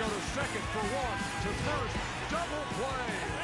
go to second for one, to first, double play.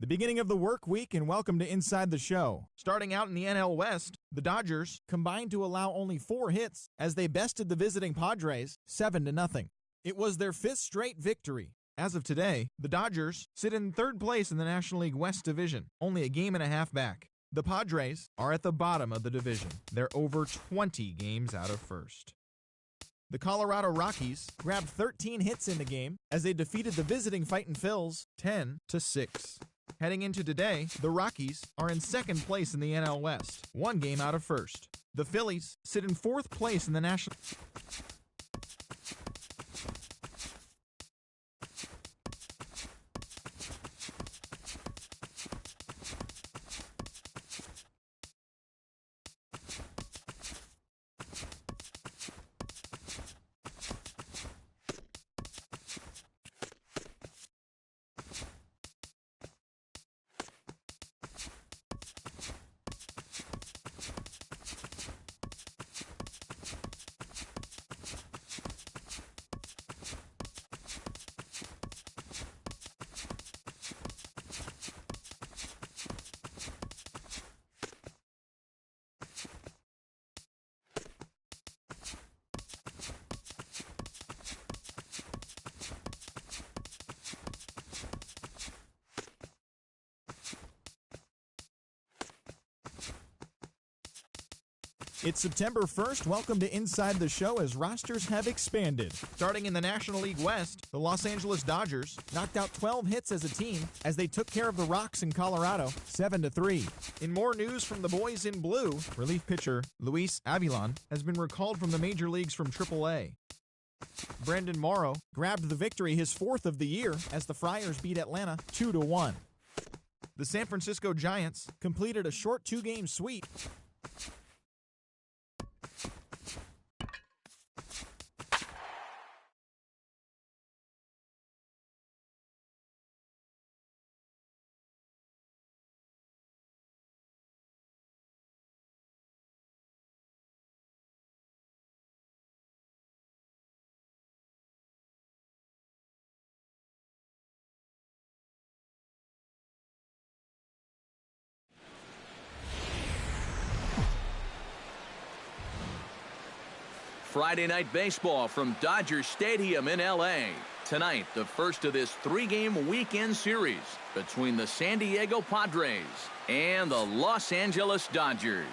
The beginning of the work week, and welcome to Inside the Show. Starting out in the NL West, the Dodgers combined to allow only 4 hits as they bested the visiting Padres 7-0. It was their 5th straight victory. As of today, the Dodgers sit in 3rd place in the National League West Division, only a game and a half back. The Padres are at the bottom of the division. They're over 20 games out of first. The Colorado Rockies grabbed 13 hits in the game as they defeated the visiting Fightin' Phils 10-6. Heading into today, the Rockies are in 2nd place in the NL West, 1 game out of first. The Phillies sit in 4th place in the National... It's September 1st. Welcome to Inside the Show as rosters have expanded. Starting in the National League West, the Los Angeles Dodgers knocked out 12 hits as a team as they took care of the Rocks in Colorado 7-3. In more news from the boys in blue, relief pitcher Luis Avilan has been recalled from the major leagues from AAA. Brandon Morrow grabbed the victory, his 4th of the year, as the Friars beat Atlanta 2-1. The San Francisco Giants completed a short 2-game sweep. Friday Night Baseball from Dodger Stadium in L.A. Tonight, the first of this 3-game weekend series between the San Diego Padres and the Los Angeles Dodgers.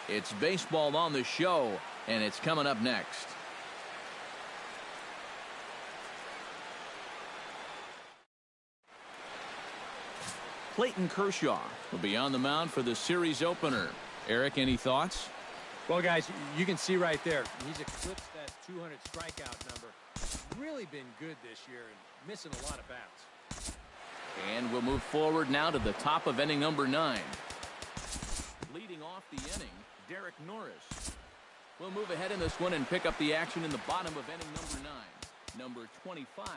It's baseball on the show, and it's coming up next. Clayton Kershaw will be on the mound for the series opener. Eric, any thoughts? Well, guys, you can see right there, he's eclipsed that 200 strikeout number. Really been good this year and missing a lot of bats. And we'll move forward now to the top of inning number 9. Leading off the inning, Derek Norris. We'll move ahead in this one and pick up the action in the bottom of inning number 9. Number 25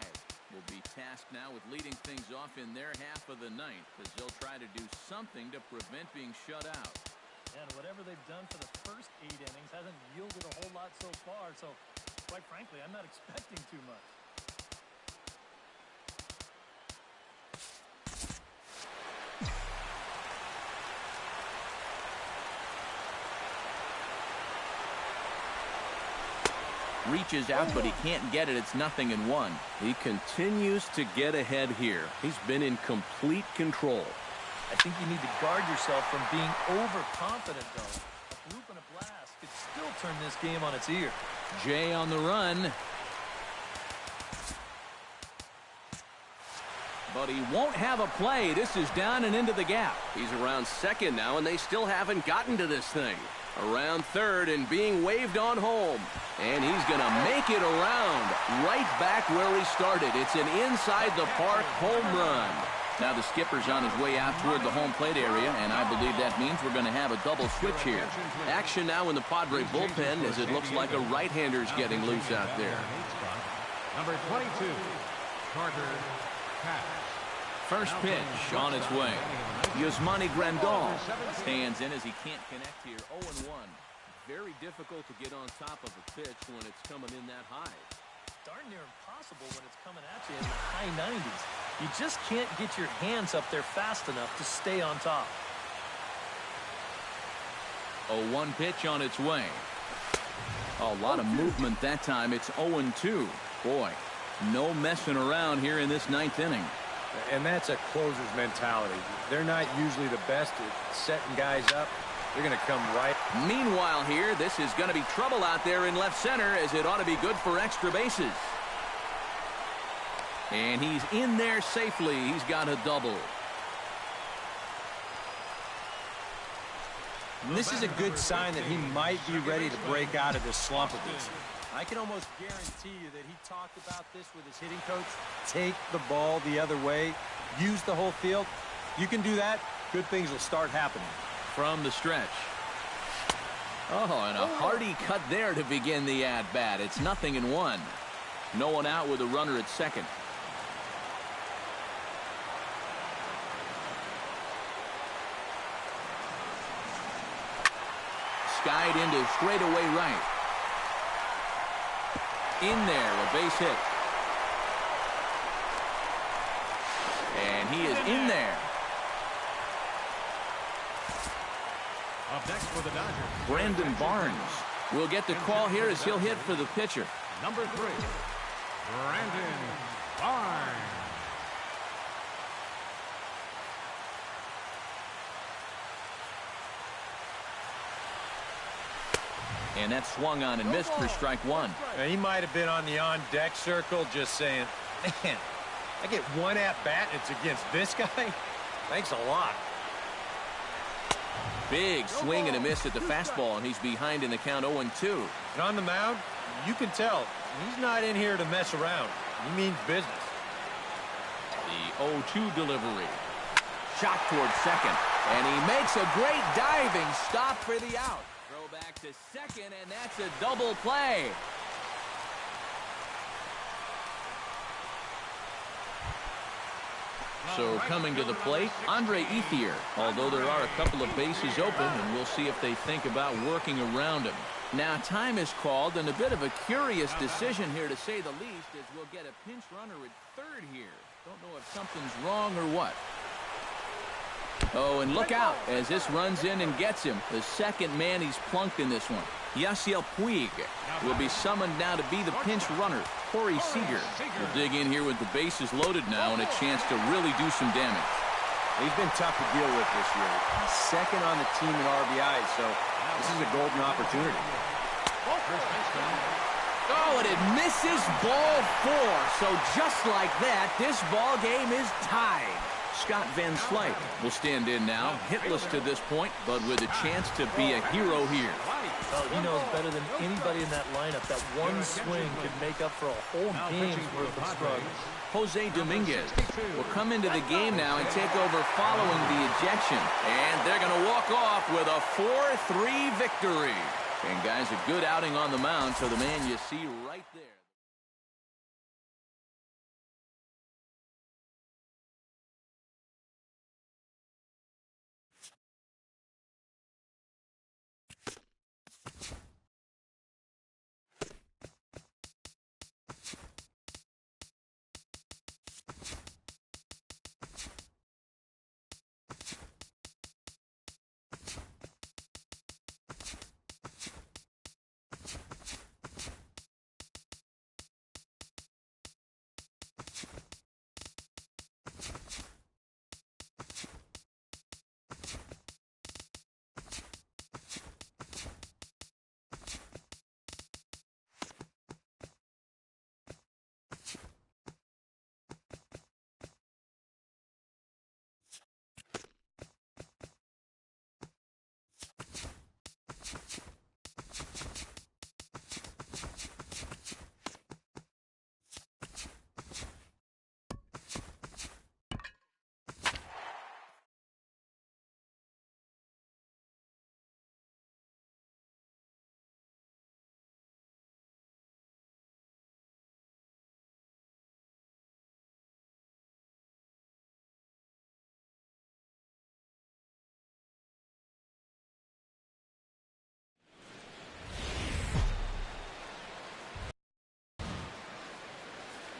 will be tasked now with leading things off in their half of the ninth, as they'll try to do something to prevent being shut out. And whatever they've done for the first 8 innings hasn't yielded a whole lot so far. So, quite frankly, I'm not expecting too much. Reaches out, but he can't get it. It's 0-1. He continues to get ahead here. He's been in complete control. I think you need to guard yourself from being overconfident, though. A bloop and a blast could still turn this game on its ear. Jay on the run. But he won't have a play. This is down and into the gap. He's around second now, and they still haven't gotten to this thing. Around third and being waved on home. And he's going to make it around right back where he started. It's an inside-the-park home run. Now the skipper's on his way out toward the home plate area, and I believe that means we're going to have a double switch here. Action now in the Padre bullpen as it looks like a right-hander's getting loose out there. Number 22, Carter Cash. First pitch on its way. Yasmani Grandal stands in as he can't connect here. 0-1. Very difficult to get on top of a pitch when it's coming in that high. darn near impossible when it's coming at you in the high 90s. You just can't get your hands up there fast enough to stay on top. A 1 pitch on its way. A lot of movement that time. It's 0-2. Boy, no messing around here in this 9th inning. And that's a closer's mentality. They're not usually the best at setting guys up. They're going to come right. Meanwhile here, this is going to be trouble out there in left center, as it ought to be good for extra bases. And he's in there safely. He's got a double. And this is a good sign that he might be ready to break out of this slump of his. I can almost guarantee you that he talked about this with his hitting coach. Take the ball the other way. Use the whole field. You can do that, good things will start happening. From the stretch. Oh, and a hearty cut there to begin the at-bat. It's 0-1. No one out with a runner at second. Skied into straightaway right. In there, a base hit. And he is in there. Up next for the Dodgers, Brandon Barnes will get the call here as he'll hit for the pitcher. number 3, Brandon Barnes. And that swung on and missed for strike 1. Now, he might have been on the on-deck circle just saying, man, I get 1 at-bat and it's against this guy? Thanks a lot. Big swing and a miss at the fastball, and he's behind in the count 0-2. And on the mound, you can tell he's not in here to mess around. He means business. The 0-2 delivery. Shot towards second, and he makes a great diving stop for the out. Throw back to second, and that's a double play. So coming to the plate, Andre Ethier, although there are a couple of bases open, and we'll see if they think about working around him. Now time is called, and a bit of a curious decision here to say the least, as we'll get a pinch runner at third here. Don't know if something's wrong or what. Oh, and look out as this runs in and gets him. The second man he's plunked in this one. Yasiel Puig will be summoned now to be the pinch runner. Corey Seager will dig in here with the bases loaded now and a chance to really do some damage. He's been tough to deal with this year. He's second on the team in RBI, so this is a golden opportunity. Oh, and it misses ball 4. So just like that, this ball game is tied. Scott Van Slyke will stand in now, hitless to this point, but with a chance to be a hero here. Well, he knows better than anybody in that lineup that one swing could make up for a whole game's worth of struggle. Jose Dominguez will come into the game now and take over following the ejection. And they're going to walk off with a 4-3 victory. And guys, a good outing on the mound for the man you see right there.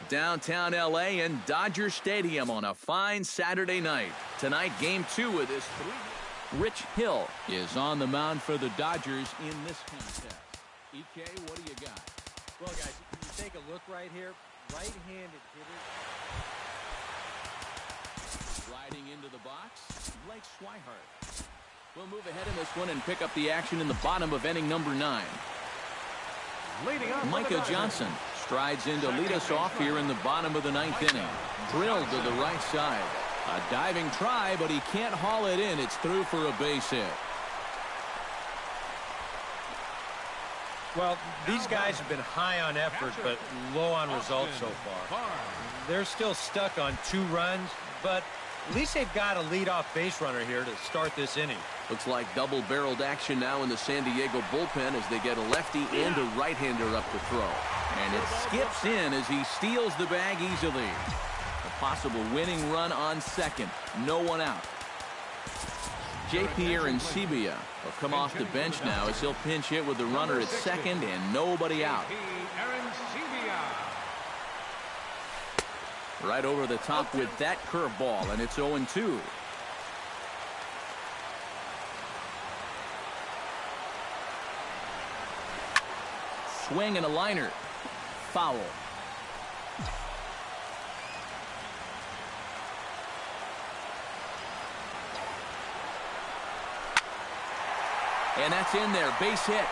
downtown L.A. in Dodger Stadium on a fine Saturday night. Tonight, Game 2 of this Rich Hill is on the mound for the Dodgers in this contest. EK, what do you got? Well, guys, you take a look right here. Right-handed hitter. Riding into the box, Blake Swihart. We'll move ahead in this one and pick up the action in the bottom of inning number 9. Micah Johnson strides in to lead us off here in the bottom of the 9th inning. Drilled to the right side. A diving try, but he can't haul it in. It's through for a base hit. Well, these guys have been high on effort, but low on results so far. They're still stuck on 2 runs, but at least they've got a leadoff base runner here to start this inning. Looks like double-barreled action now in the San Diego bullpen as they get a lefty and a right-hander up to throw. And it skips in as he steals the bag easily. A possible winning run on second. No one out. J.P. Arancibia will come off the bench now as he'll pinch hit with the runner at second and nobody out. Right over the top with that curveball, and it's 0-2. Swing and a liner. Foul. And that's in there. Base hit.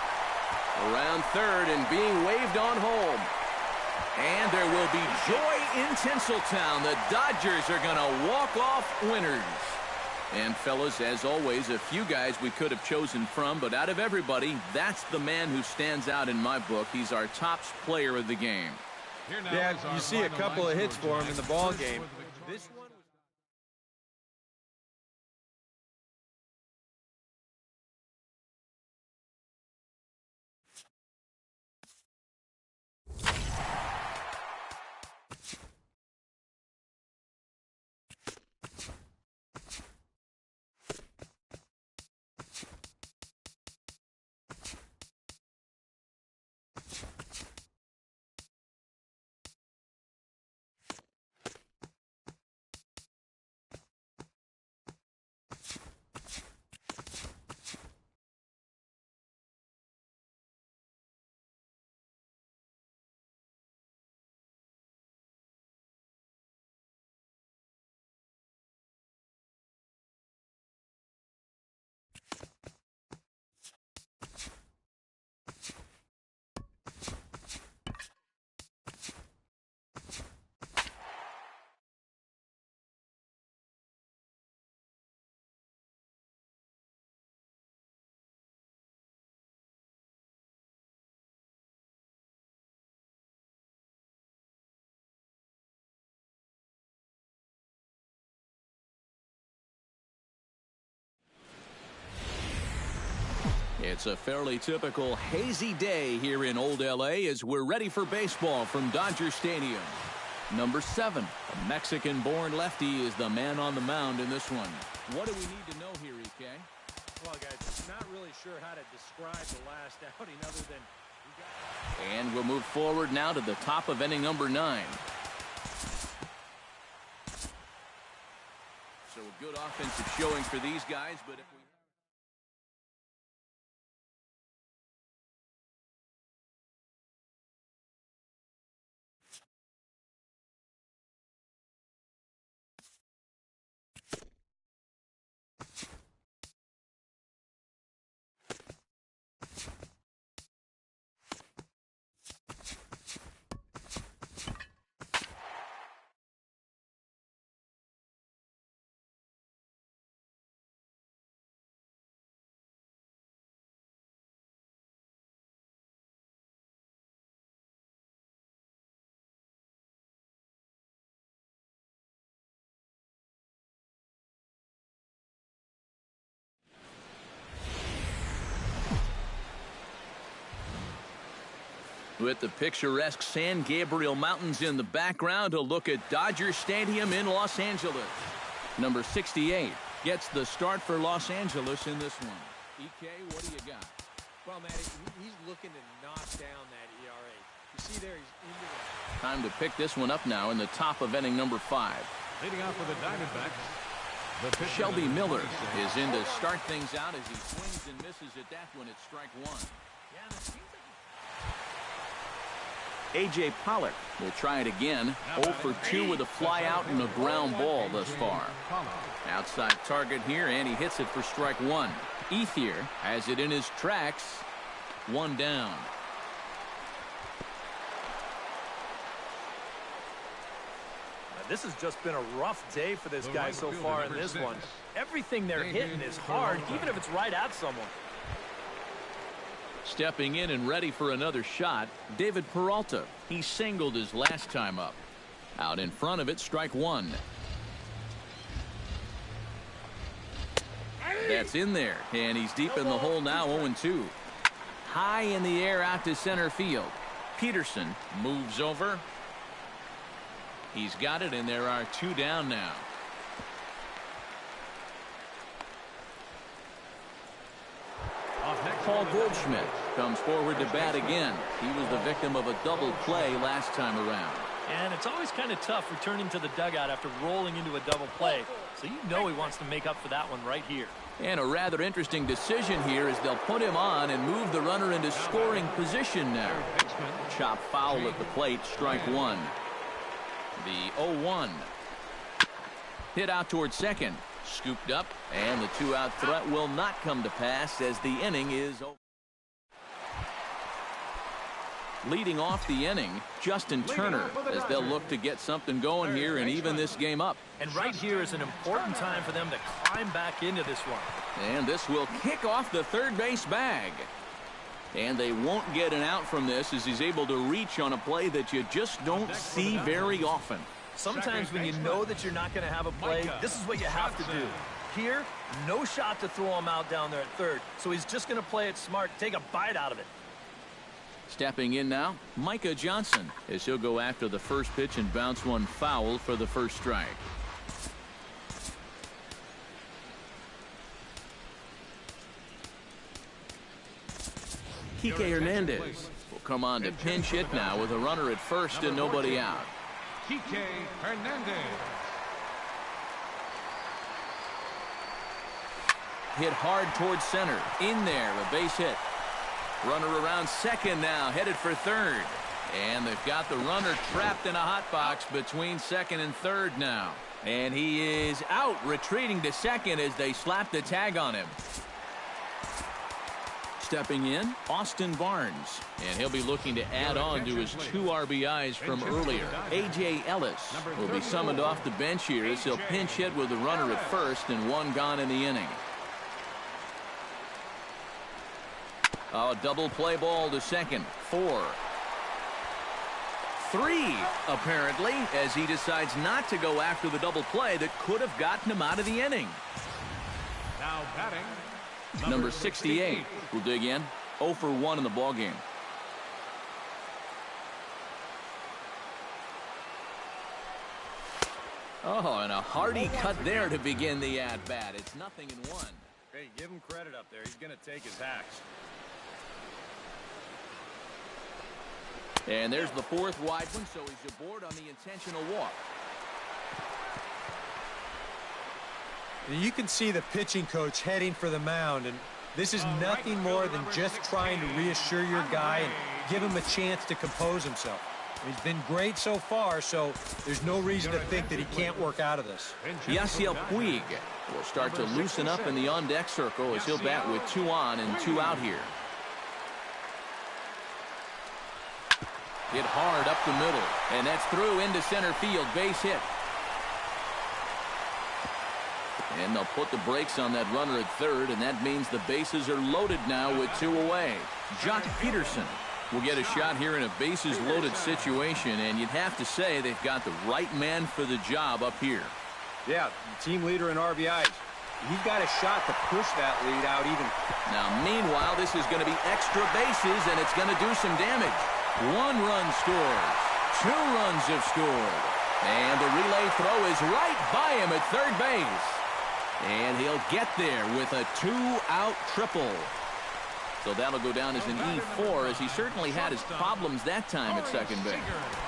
Around third and being waved on home. And there will be joy in Tinseltown. The Dodgers are going to walk off winners. And, fellas, as always, a few guys we could have chosen from, but out of everybody, that's the man who stands out in my book. He's our top player of the game. Yeah, you see a couple of hits for him in the ball game. This one. It's a fairly typical hazy day here in Old L.A. as we're ready for baseball from Dodger Stadium. Number 7, a Mexican-born lefty, is the man on the mound in this one. What do we need to know here, EK? Well, guys, not really sure how to describe the last outing other than... And we'll move forward now to the top of inning number 9. So a good offensive showing for these guys, but if we... With the picturesque San Gabriel Mountains in the background, a look at Dodger Stadium in Los Angeles. Number 68 gets the start for Los Angeles in this one. EK, what do you got? Well, Well, Matty, he's looking to knock down that ERA. You see there, he's into the... Time to pick this one up now in the top of inning number 5. Leading out for the Diamondbacks, the pitcher, Shelby Miller is in to start things out as he swings and misses at that one at strike 1. Yeah, it seems A.J. like... Pollock will try it again. 0 for 2 with a fly out and a ground ball thus far. Outside target here, and he hits it for strike 1. Ethier has it in his tracks. 1 down. This has just been a rough day for this guy so far in this one. Everything they're hitting is hard, even if it's right at someone. Stepping in and ready for another shot, David Peralta. He singled his last time up. Out in front of it, strike 1. That's in there, and he's deep in the hole now, 0-2. High in the air out to center field. Peterson moves over. He's got it, and there are 2 down now. Paul Goldschmidt comes forward to bat again. He was the victim of a double play last time around. And it's always kind of tough returning to the dugout after rolling into a double play. So you know he wants to make up for that one right here. And a rather interesting decision here as they'll put him on and move the runner into scoring position now. Chop foul at the plate, strike 1. The 0-1. Hit out towards second. Scooped up, and the 2-out threat will not come to pass as the inning is over. Leading off the inning, Justin Turner, as they'll look to get something going here and even this game up. And right here is an important time for them to climb back into this one. And this will kick off the third base bag. And they won't get an out from this as he's able to reach on a play that you just don't see very often. Sometimes when you know that you're not going to have a play, this is what you have to do. Here, no shot to throw him out down there at third. So he's just going to play it smart, take a bite out of it. Stepping in now, Micah Johnson, as he'll go after the first pitch and bounce one foul for the first strike. Kike Hernandez will come on to pinch hit now with a runner at first and nobody out. Kike Hernandez. Hit hard towards center. In there, a base hit. Runner around second now, headed for third. And they've got the runner trapped in a hot box between second and third now. And he is out, retreating to second as they slap the tag on him. Stepping in, Austin Barnes. And he'll be looking to add on to his 2 RBIs from earlier. A.J. Ellis will be summoned off the bench here as he'll pinch hit with the runner at first and 1 gone in the inning. A double play ball to second. 4. 3, apparently, as he decides not to go after the double play that could have gotten him out of the inning. Now batting, Number 68 will dig in. 0 for 1 in the ballgame. Oh, and a hearty cut there to begin the at-bat. It's 0-1. Hey, give him credit up there. He's going to take his hacks. And there's the 4th wide one, so he's aboard on the intentional walk. You can see the pitching coach heading for the mound, and this is nothing more than just trying to reassure your guy and give him a chance to compose himself. He's been great so far, so there's no reason to think that he can't work out of this. Yasiel Puig will start to loosen up in the on-deck circle as he'll bat with 2 on and 2 out here. Hit hard up the middle, and that's through into center field, base hit. And they'll put the brakes on that runner at third, and that means the bases are loaded now with 2 away. Jock Peterson will get a shot here in a bases-loaded situation, and you'd have to say they've got the right man for the job up here. Yeah, team leader in RBIs. He's got a shot to push that lead out even. Now, meanwhile, this is going to be extra bases, and it's going to do some damage. 1 run scores. 2 runs have scored. And the relay throw is right by him at third base. And he'll get there with a 2-out triple. So that'll go down as an E4, as he certainly had his problems that time at second base.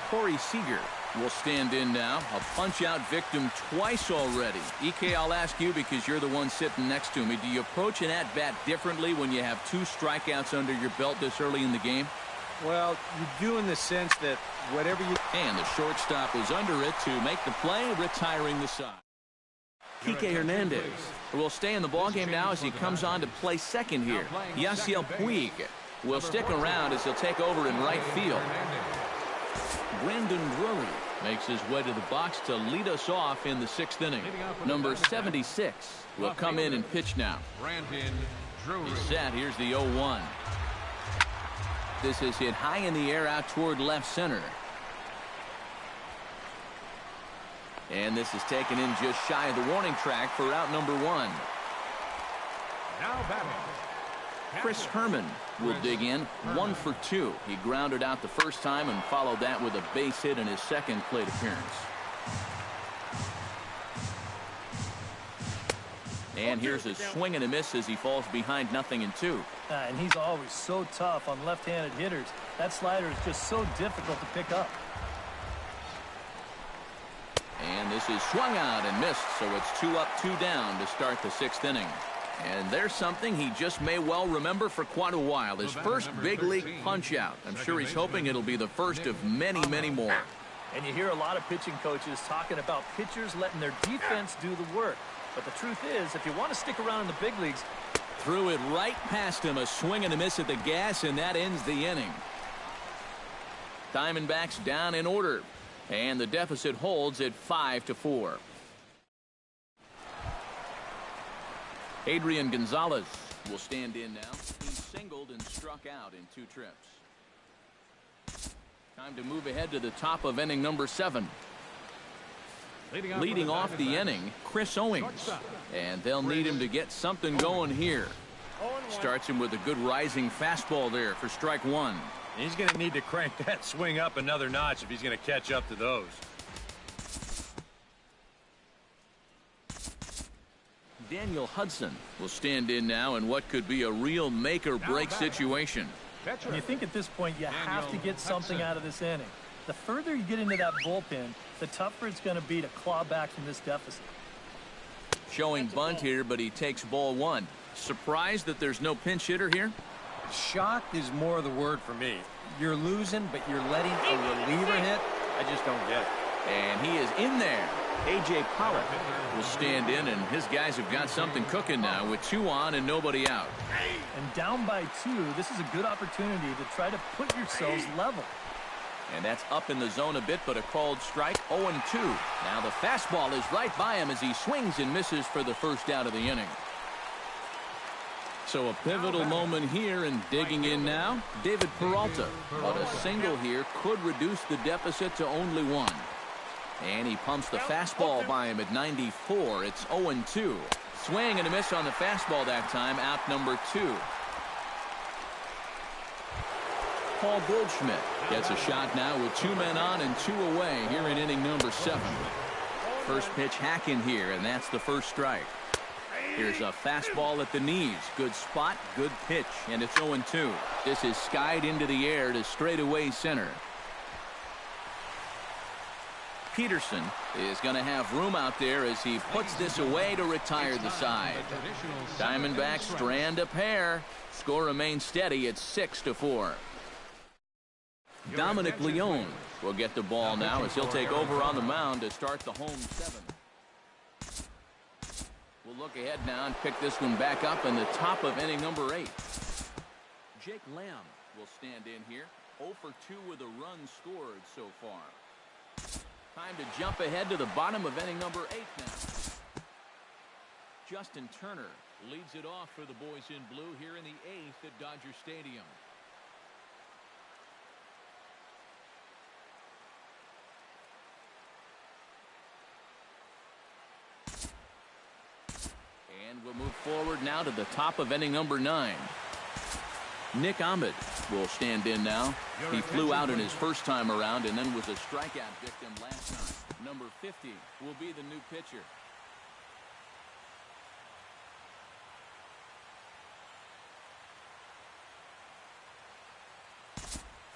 Corey Seager will stand in now. A punch-out victim twice already. EK, I'll ask you because you're the one sitting next to me. Do you approach an at-bat differently when you have 2 strikeouts under your belt this early in the game? Well, you do in the sense that whatever you... And the shortstop is under it to make the play, retiring the side. Kike Hernandez will stay in the ballgame now as he comes on to play second here. Yasiel Puig will stick around as he'll take over in right field. Brandon Drury makes his way to the box to lead us off in the 6th inning. Number 76 will come in and pitch now. He's set. Here's the 0-1. This is hit high in the air out toward left center. And this is taken in just shy of the warning track for out number 1. Now batting. Chris Herman will dig in. 1 for 2. He grounded out the first time and followed that with a base hit in his second plate appearance. And here's a swing and a miss as he falls behind 0-2. And he's always so tough on left-handed hitters. That slider is just so difficult to pick up. And this is swung out and missed, so it's 2 up, 2 down to start the 6th inning. And there's something he just may well remember for quite a while. His first big league punch out. I'm sure he's hoping it'll be the first of many, many more. And you hear a lot of pitching coaches talking about pitchers letting their defense do the work. But the truth is, if you want to stick around in the big leagues... Threw it right past him. A swing and a miss at the gas, and that ends the inning. Diamondbacks down in order. And the deficit holds at 5-4. Adrian Gonzalez will stand in now. He singled and struck out in 2 trips. Time to move ahead to the top of inning number 7. Leading off the inning, Chris Owings. And they'll need him to get something going here. Starts him with a good rising fastball there for strike 1. He's going to need to crank that swing up another notch if he's going to catch up to those. Daniel Hudson will stand in now in what could be a real make-or-break situation. And you think at this point you have to get something out of this inning. The further you get into that bullpen, the tougher it's going to be to claw back from this deficit. Showing bunt here, but he takes ball 1. Surprised that there's no pinch hitter here? Shocked is more the word for me. You're losing, but you're letting a reliever hit. I just don't get it. And he is in there. A.J. Pollock will stand in, and his guys have got something cooking now with 2 on and nobody out. And down by 2, this is a good opportunity to try to put yourselves level. And that's up in the zone a bit, but a called strike. 0-2. Now the fastball is right by him as he swings and misses for the first out of the inning. So a pivotal moment here, and digging in now, David Peralta. But a single here could reduce the deficit to only 1. And he pumps the fastball by him at 94. It's 0-2. Swing and a miss on the fastball that time. Out number 2. Paul Goldschmidt gets a shot now with 2 men on and 2 away here in inning number 7. First pitch hack in here, and that's the first strike. Here's a fastball at the knees. Good spot, good pitch, and it's 0-2. This is skied into the air to straightaway center. Peterson is going to have room out there as he puts this away to retire the side. Diamondbacks strand a pair. Score remains steady at 6-4. Dominic Leone will get the ball now as he'll take over on the mound to start the home 7. We'll look ahead now and pick this one back up in the top of inning number 8. Jake Lamb will stand in here. 0 for 2 with a run scored so far. Time to jump ahead to the bottom of inning number 8 now. Justin Turner leads it off for the boys in blue here in the 8th at Dodger Stadium. And we'll move forward now to the top of inning number 9. Nick Ahmed will stand in now. He flew out in his first time around and then was a strikeout victim last time. Number 50 will be the new pitcher.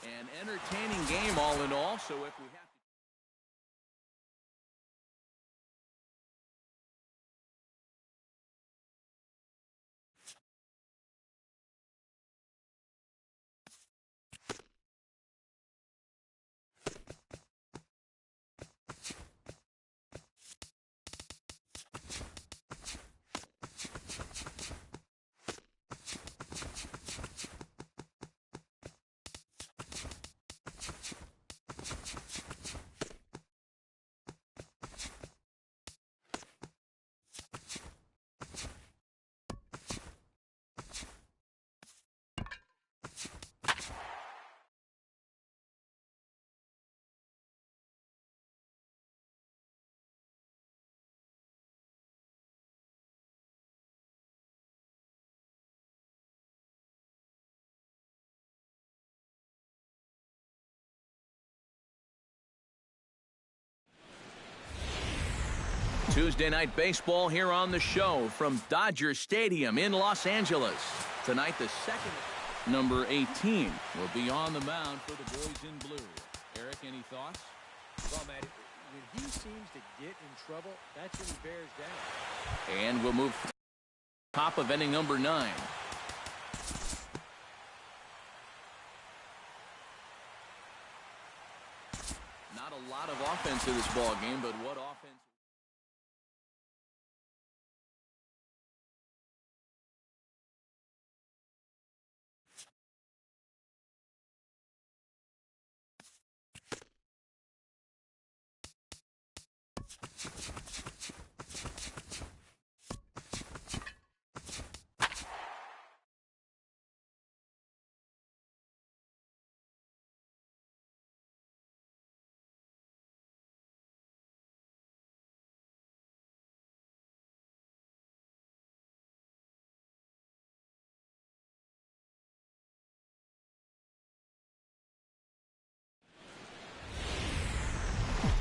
An entertaining game all in all, so if we have to... Tuesday night baseball here on the show from Dodger Stadium in Los Angeles. Tonight, the second number 18 will be on the mound for the boys in blue. Eric, any thoughts? Well, Matt, when he seems to get in trouble, that's when he bears down. And we'll move top of inning number 9. Not a lot of offense in this ball game, but what offense?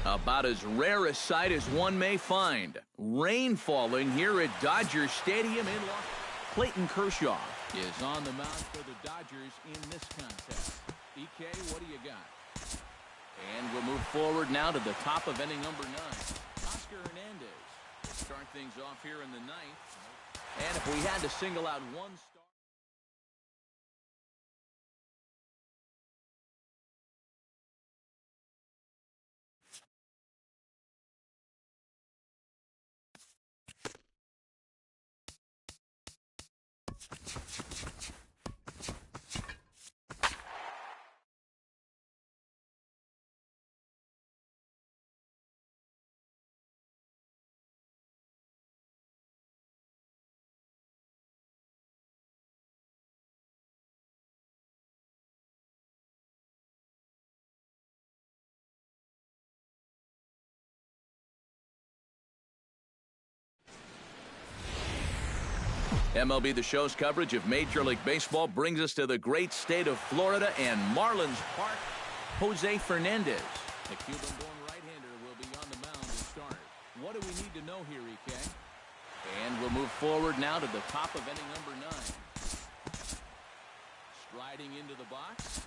About as rare a sight as one may find. Rain falling here at Dodger Stadium in Los Angeles. Clayton Kershaw is on the mound for the Dodgers in this contest. EK, what do you got? And we'll move forward now to the top of inning number 9. Oscar Hernandez will start things off here in the 9th. And if we had to single out one star. MLB The Show's coverage of Major League Baseball brings us to the great state of Florida and Marlins Park. Jose Fernandez, the Cuban-born right-hander, will be on the mound to start. What do we need to know here, EK? And we'll move forward now to the top of inning number 9. Striding into the box.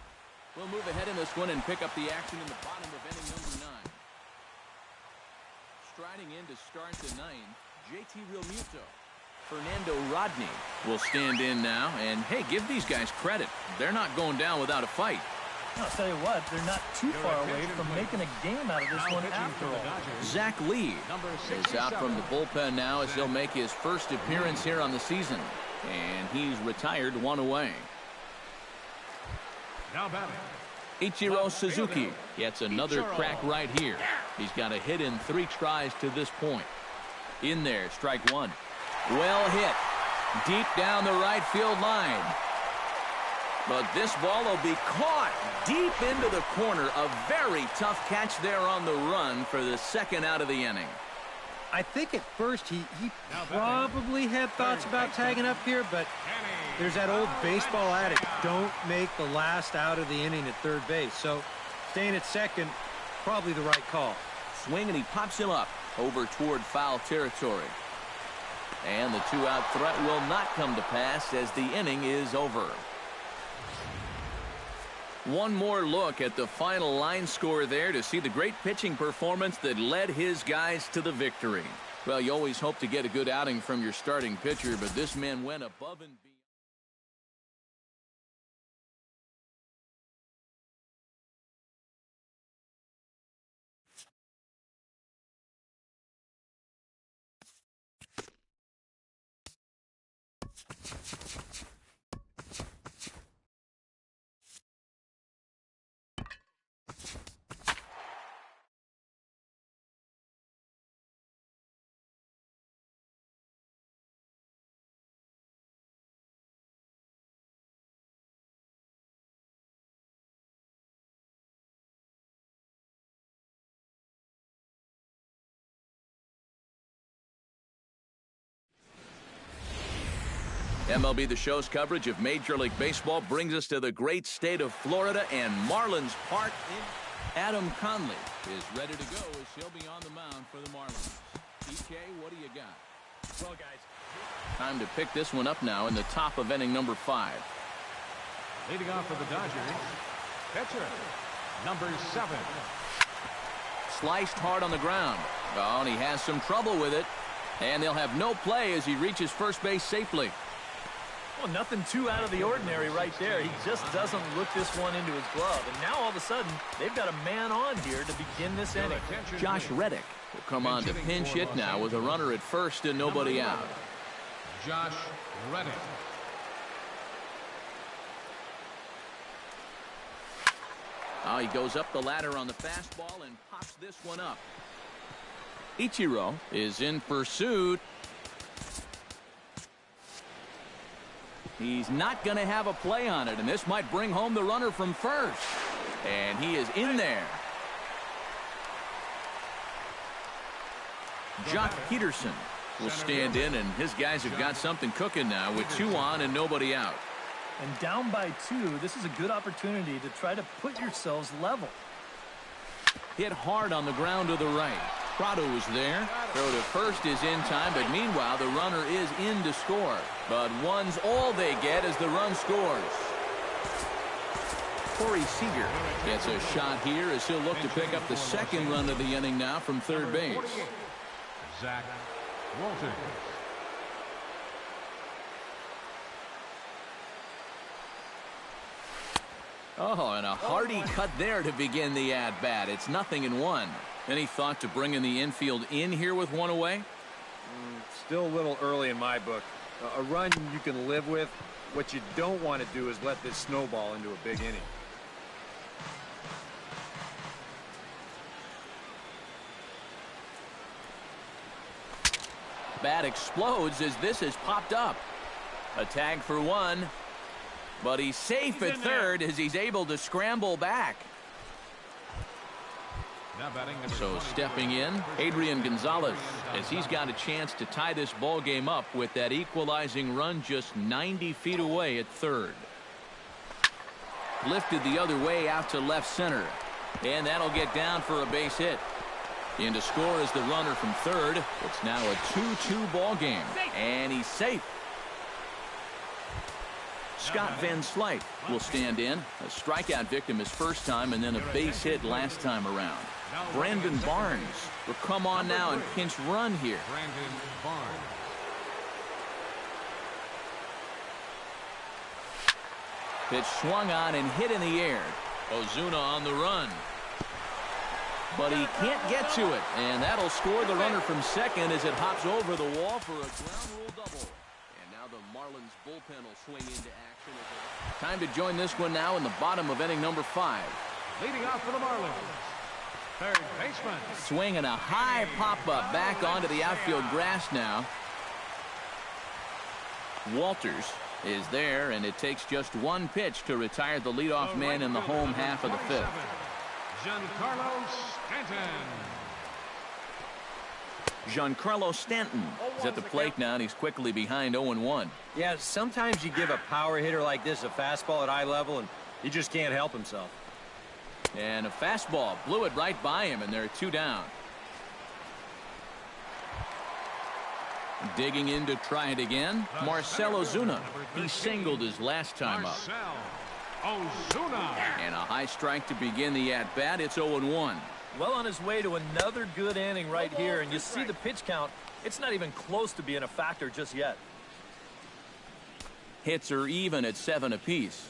We'll move ahead in this one and pick up the action in the bottom of inning number 9. Striding in to start the 9th, JT Realmuto. Fernando Rodney will stand in now, and hey, give these guys credit. They're not going down without a fight. I'll tell you what, they're not too far away from making a game out of this one after all. Zach Lee is out from the bullpen now as he'll make his first appearance here on the season, and he's retired 1 away. Now batting, Ichiro Suzuki gets another crack right here. He's got a hit in 3 tries to this point. In there, strike 1. Well hit, deep down the right field line. But this ball will be caught deep into the corner. A very tough catch there on the run for the second out of the inning. I think at first he probably had thoughts about tagging up here, but there's that old baseball adage, don't make the last out of the inning at third base. So staying at second, probably the right call. Swing, and he pops him up over toward foul territory. And the 2-out threat will not come to pass as the inning is over. One more look at the final line score there to see the great pitching performance that led his guys to the victory. Well, you always hope to get a good outing from your starting pitcher, but this man went above and beyond. MLB The Show's coverage of Major League Baseball brings us to the great state of Florida and Marlins Park. Adam Conley is ready to go as he'll be on the mound for the Marlins. EK, what do you got? Well, guys, Time to pick this one up now in the top of inning number 5. Leading off for the Dodgers, pitcher, number 7. Sliced hard on the ground. Oh, and he has some trouble with it. And they'll have no play as he reaches first base safely. well, nothing too out of the ordinary right there. He just doesn't look this one into his glove. And now all of a sudden, they've got a man on here to begin this inning. Josh Reddick will come on to pinch hit now with a runner at first and nobody out. Josh Reddick. Oh, he goes up the ladder on the fastball and pops this one up. Ichiro is in pursuit. He's not going to have a play on it, and this might bring home the runner from first. And he is in there. Jock Peterson will stand in, and his guys have got something cooking now with 2 on and nobody out. And down by 2, this is a good opportunity to try to put yourselves level. Hit hard on the ground to the right. Prado is there. Throw to first is in time, but meanwhile the runner is in to score. But one's all they get as the run scores. Corey Seager gets a shot here as he'll look to pick up the second run of the inning now from third base. Zach Walters. Oh, and a hearty cut there to begin the at-bat. It's 0-1. Any thought to bringing the infield in here with one away? Still a little early in my book. A run you can live with. What you don't want to do is let this snowball into a big inning. Bat explodes as this has popped up. A tag for 1. But he's safe at third as he's able to scramble back. So stepping in, Adrian Gonzalez, as he's got a chance to tie this ball game up with that equalizing run just 90 feet away at third. Lifted the other way out to left center. And that'll get down for a base hit. In to score is the runner from third. It's now a 2-2 ball game. And he's safe. Scott Van Slyke will stand in. A strikeout victim his first time and then a base hit last time around. Brandon Barnes will come on now and pinch run here. Brandon Barnes. Pitch swung on and hit in the air. Ozuna on the run. But he can't get to it. And that'll score the runner from second as it hops over the wall for a ground rule double. And now the Marlins bullpen will swing into action. Time to join this one now in the bottom of inning number 5. Leading off for the Marlins, third baseman. Swinging a high pop-up back onto the outfield grass now. Walters is there, and it takes just 1 pitch to retire the leadoff man in the home half of the 5th. Giancarlo Stanton. Giancarlo Stanton is at the plate now, and he's quickly behind 0-1. Yeah, sometimes you give a power hitter like this a fastball at eye level, and he just can't help himself. And a fastball blew it right by him, and they're 2 down. Digging in to try it again, Marcell Ozuna. He singled his last time up. Marcell Ozuna. And a high strike to begin the at-bat. It's 0-1. Well on his way to another good inning right here, and you see the pitch count. It's not even close to being a factor just yet. Hits are even at 7 apiece.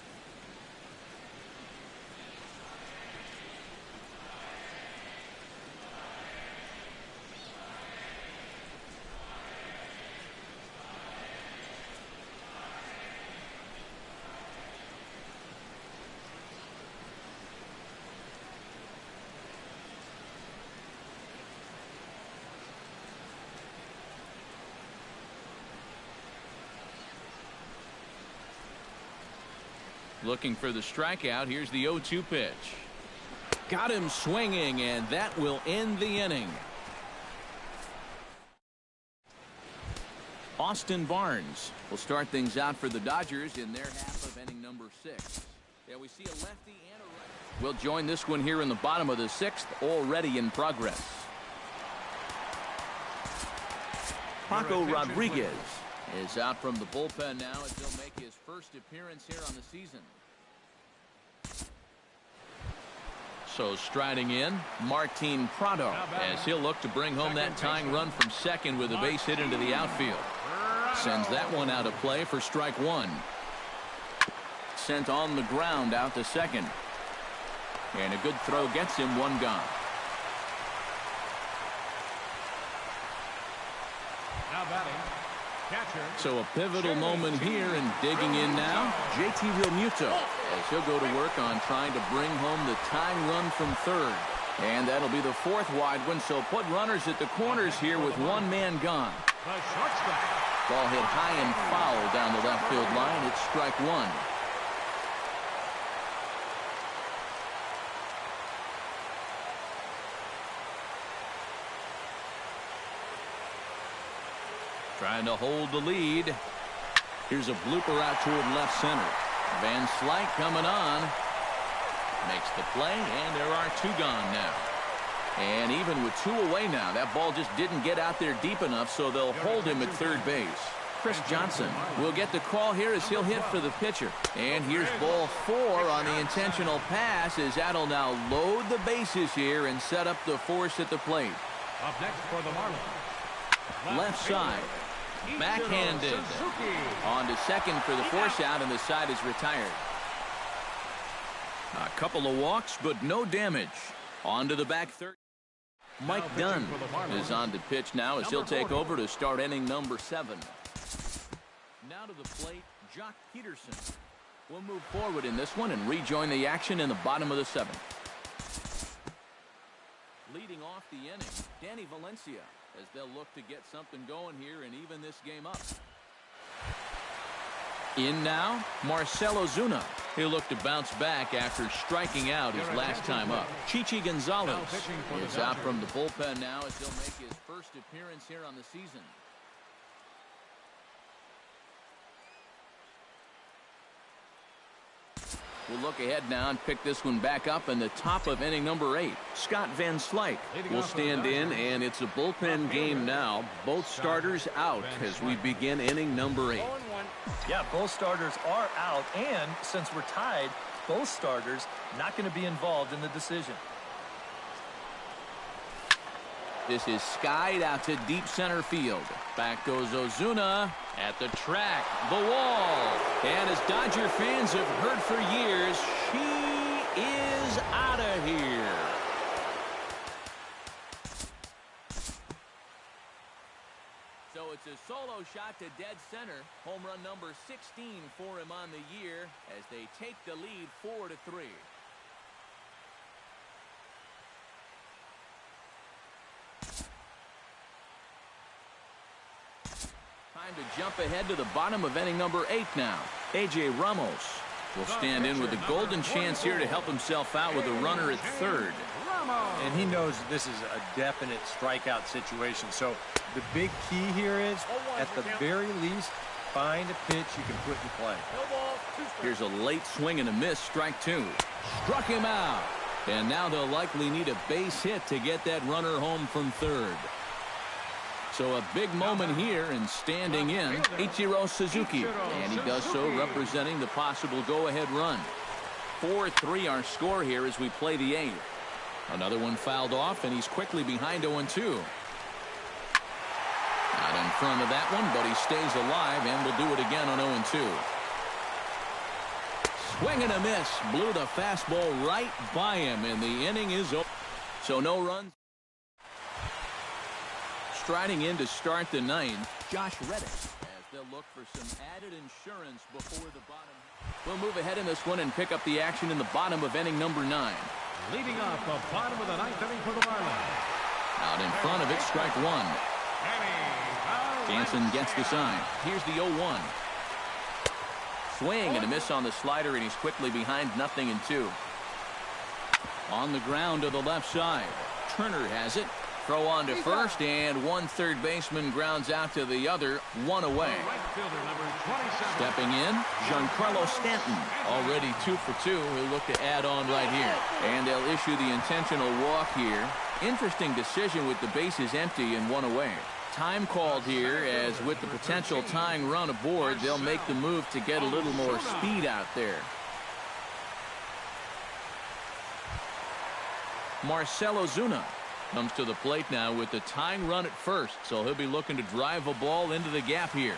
Looking for the strikeout. Here's the 0-2 pitch. Got him swinging, and that will end the inning. Austin Barnes will start things out for the Dodgers in their half of inning number 6. Yeah, we see a lefty and a righty. We'll join this one here in the bottom of the 6th, already in progress. Paco Rodriguez is out from the bullpen now as he'll make his first appearance here on the season. So striding in, Martin Prado, as he'll look to bring home that tying run from second with a base hit into the outfield. Sends that one out of play for strike 1. Sent on the ground out to second. And a good throw gets him 1 gone. Now batting. So a pivotal moment here, and digging in now, JT Realmuto, as he'll go to work on trying to bring home the tying run from third. And that'll be the 4th wide one, so put runners at the corners here with 1 man gone. Ball hit high and foul down the left field line. It's strike 1. Trying to hold the lead. Here's a blooper out toward left center. Van Slyke coming on. Makes the play, and there are 2 gone now. And even with 2 away now, that ball just didn't get out there deep enough, so they'll hold him at third base. Chris Johnson will get the call here as he'll hit for the pitcher. And here's ball 4 on the intentional pass, as that'll now load the bases here and set up the force at the plate. Up next for the Marlins. Left side. Backhanded. On to second for the force out, and the side is retired. A couple of walks, but no damage. On to the back third. Mike Dunn is on to pitch now as he'll take over to start inning number 7. Now to the plate, Jock Peterson. We'll move forward in this one and rejoin the action in the bottom of the 7th. Leading off the inning, Danny Valencia, as they'll look to get something going here and even this game up. In now, Marcell Ozuna. He'll look to bounce back after striking out his last time up. Chichi Gonzalez is out from the bullpen now as he'll make his first appearance here on the season. We'll look ahead now and pick this one back up in the top of inning number 8. Scott Van Slyke will stand in, and it's a bullpen game now. Both starters out as we begin inning number 8. Yeah, both starters are out, and since we're tied, both starters not going to be involved in the decision. This is skied out to deep center field. Back goes Ozuna at the track, the wall. And as Dodger fans have heard for years, she is out of here. So it's a solo shot to dead center. Home run number 16 for him on the year as they take the lead 4-3. Time to jump ahead to the bottom of inning number 8 now. A.J. Ramos will stand in with a golden chance here to help himself out with a runner at third. And he knows this is a definite strikeout situation. So the big key here is, at the very least, find a pitch you can put in play. Here's a late swing and a miss, strike 2. Struck him out. And now they'll likely need a base hit to get that runner home from third. So a big moment here, and standing in, Ichiro Suzuki. And he does so representing the possible go-ahead run. 4-3 our score here as we play the 8th. Another one fouled off, and he's quickly behind 0-2. Not in front of that one, but he stays alive and will do it again on 0-2. Swing and a miss. Blew the fastball right by him, and the inning is over. So no runs. Striding in to start the 9th, Josh Reddick, as they'll look for some added insurance before the bottom. We'll move ahead in this one and pick up the action in the bottom of inning number 9. Leading off the bottom of the 9th inning for the Marlins. Out in front of it, strike 1. Jansen gets the sign. Here's the 0-1. Swing and a miss on the slider, and he's quickly behind 0-2. On the ground to the left side. Turner has it. Throw on to first, and one third baseman grounds out to the other, one away. Stepping in, Giancarlo Stanton, already 2 for 2. He'll look to add on right here. And they'll issue the intentional walk here. Interesting decision with the bases empty and one away. Time called here, as with the potential tying run aboard, they'll make the move to get a little more speed out there. Marcell Ozuna comes to the plate now with the tying run at first, so he'll be looking to drive a ball into the gap here.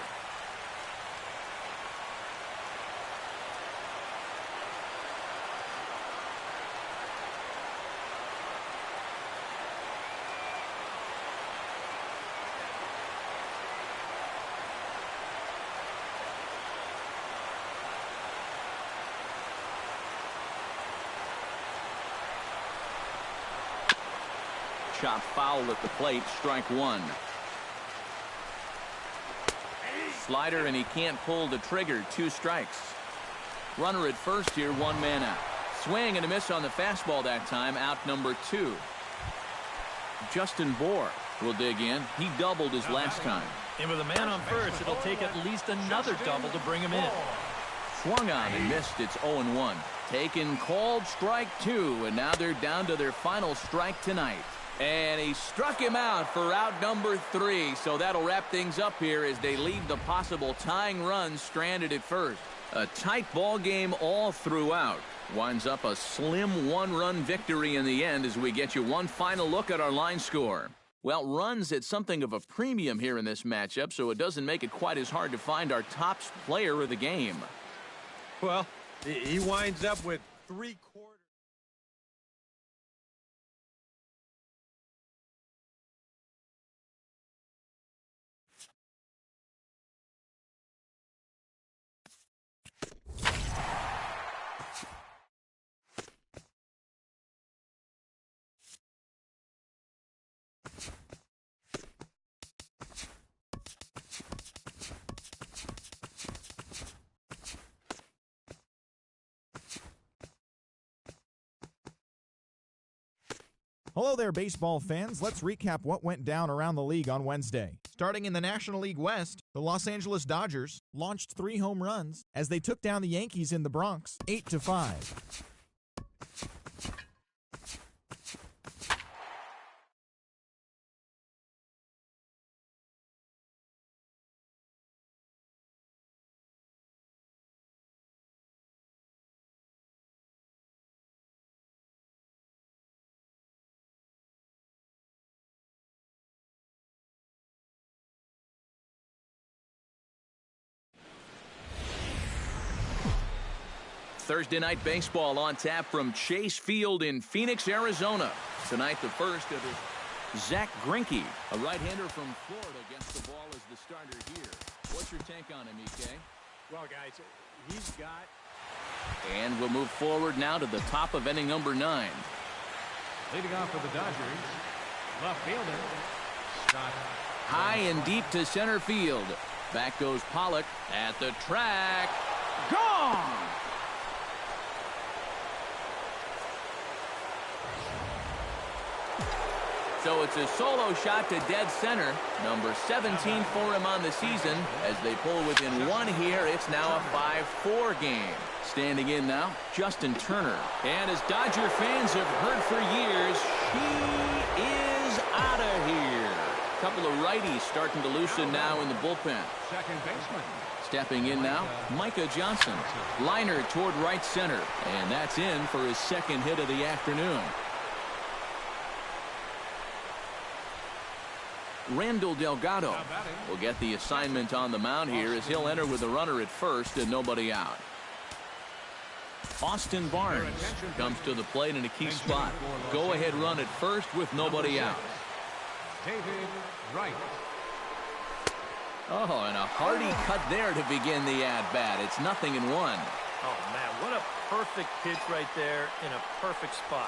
Chop foul at the plate, strike 1. Slider, and he can't pull the trigger, 2 strikes. Runner at first here, 1 man out. Swing and a miss on the fastball that time, out number 2. Justin Bour will dig in. He doubled his last time. And with a man on first, it'll take at least another double to bring him in. Swung on and missed. It's 0-1. Taken, called, strike 2, and now they're down to their final strike tonight. And he struck him out for out number 3, so that'll wrap things up here as they leave the possible tying run stranded at first. A tight ball game all throughout. Winds up a slim 1-run victory in the end as we get you one final look at our line score. Well, runs at something of a premium here in this matchup, so it doesn't make it quite as hard to find our top player of the game. Well, he winds up with 3/4. Hello there, baseball fans. Let's recap what went down around the league on Wednesday. Starting in the National League West, the Los Angeles Dodgers launched 3 home runs as they took down the Yankees in the Bronx 8-5. Thursday night baseball on tap from Chase Field in Phoenix, Arizona. Tonight, the first of it, Zach Greinke, a right-hander from Florida, gets the ball as the starter here. What's your take on him, EK? Well, guys, he's got... And we'll move forward now to the top of inning number 9. Leading off for the Dodgers, left fielder, Scott. High and deep to center field. Back goes Pollock at the track. Gone! So it's a solo shot to dead center. Number 17 for him on the season. As they pull within 1 here, it's now a 5-4 game. Standing in now, Justin Turner. And as Dodger fans have heard for years, he is out of here. A couple of righties starting to loosen now in the bullpen. Second baseman, Stepping in now, Micah Johnson. Liner toward right center. And that's in for his second hit of the afternoon. Randall Delgado will get the assignment on the mound here as he'll enter with a runner at first and nobody out. Austin Barnes comes to the plate in a key spot. Go-ahead run at first with nobody out. David Wright. Oh, and a hearty cut there to begin the at-bat. It's 0-1. Oh, man, what a perfect pitch right there in a perfect spot.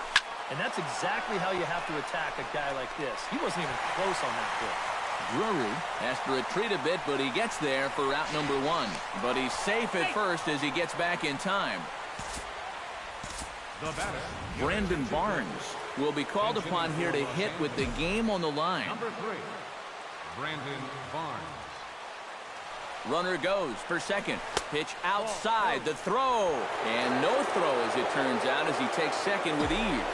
And that's exactly how you have to attack a guy like this. He wasn't even close on that pitch. Drury has to retreat a bit, but he gets there for out number 1. But he's safe at first as he gets back in time. The batter, Brandon Barnes will be called upon here to hit with the game on the line. number 3, Brandon Barnes. Runner goes for second. Pitch outside the throw. And no throw as it turns out as he takes second with ease.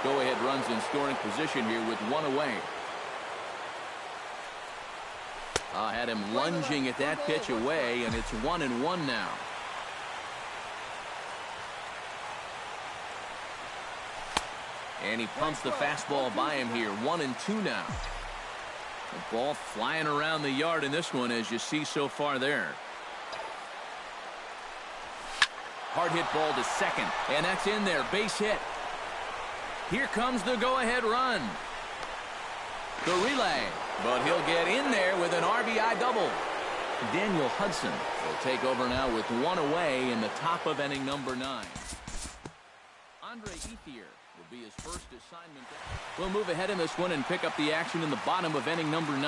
Go-ahead runs in scoring position here with 1 away. Had him lunging at that pitch away, and it's 1-1 now. And he pumps the fastball by him here. 1-2 now. The ball flying around the yard in this one, as you see so far there. Hard hit ball to second, and that's in there. Base hit. Here comes the go-ahead run. The relay, but he'll get in there with an RBI double. Daniel Hudson will take over now with 1 away in the top of inning number 9. Andre Ethier will be his first assignment. We'll move ahead in this one and pick up the action in the bottom of inning number 9.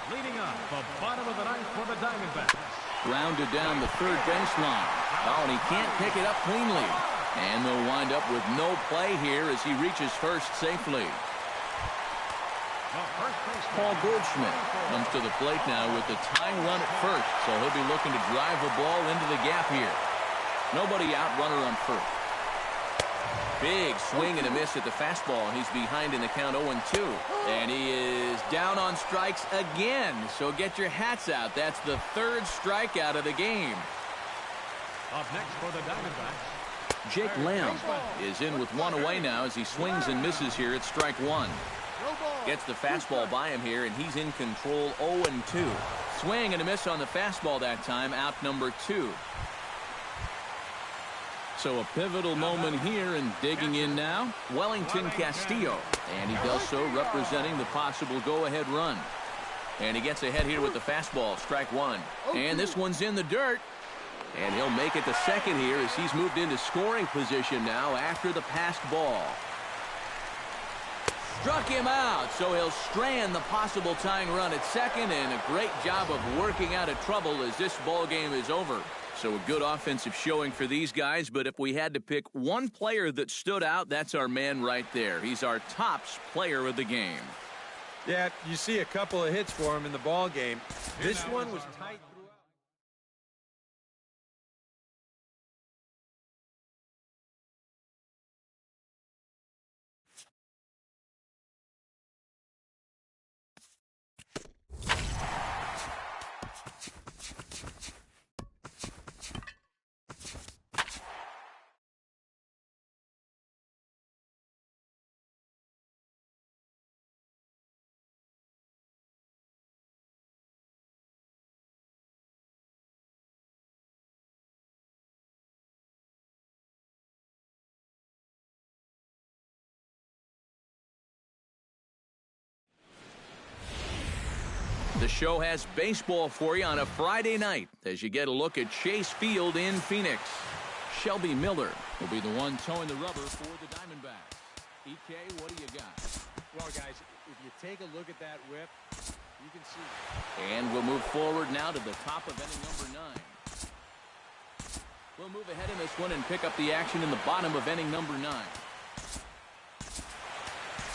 Leading up the bottom of the 9th for the Diamondbacks. Rounded down the third baseline. Oh, and he can't pick it up cleanly. And they'll wind up with no play here as he reaches first safely. Paul Goldschmidt comes to the plate now with the tying run at first, so he'll be looking to drive the ball into the gap here. Nobody out, runner on first. Big swing and a miss at the fastball, and he's behind in the count 0-2. And he is down on strikes again, so get your hats out. That's the 3rd strikeout of the game. Up next for the Diamondbacks, Jake Lamb is in with 1 away now as he swings and misses here at strike 1. Gets the fastball by him here, and he's in control 0-2. Swing and a miss on the fastball that time, out number 2. So a pivotal moment here, and digging in now, Wellington Castillo. And he does so representing the possible go-ahead run. And he gets ahead here with the fastball, strike 1. And this one's in the dirt. And he'll make it to second here as he's moved into scoring position now after the passed ball. Struck him out, so he'll strand the possible tying run at second, and a great job of working out of trouble as this ball game is over. So a good offensive showing for these guys, but if we had to pick one player that stood out, that's our man right there. He's our tops player of the game. Yeah, you see a couple of hits for him in the ball game. This one was tight. The show has baseball for you on a Friday night as you get a look at Chase Field in Phoenix. Shelby Miller will be the one towing the rubber for the Diamondbacks. EK, what do you got? Well, guys, if you take a look at that whip, you can see. And we'll move forward now to the top of inning number 9. We'll move ahead in this one and pick up the action in the bottom of inning number 9.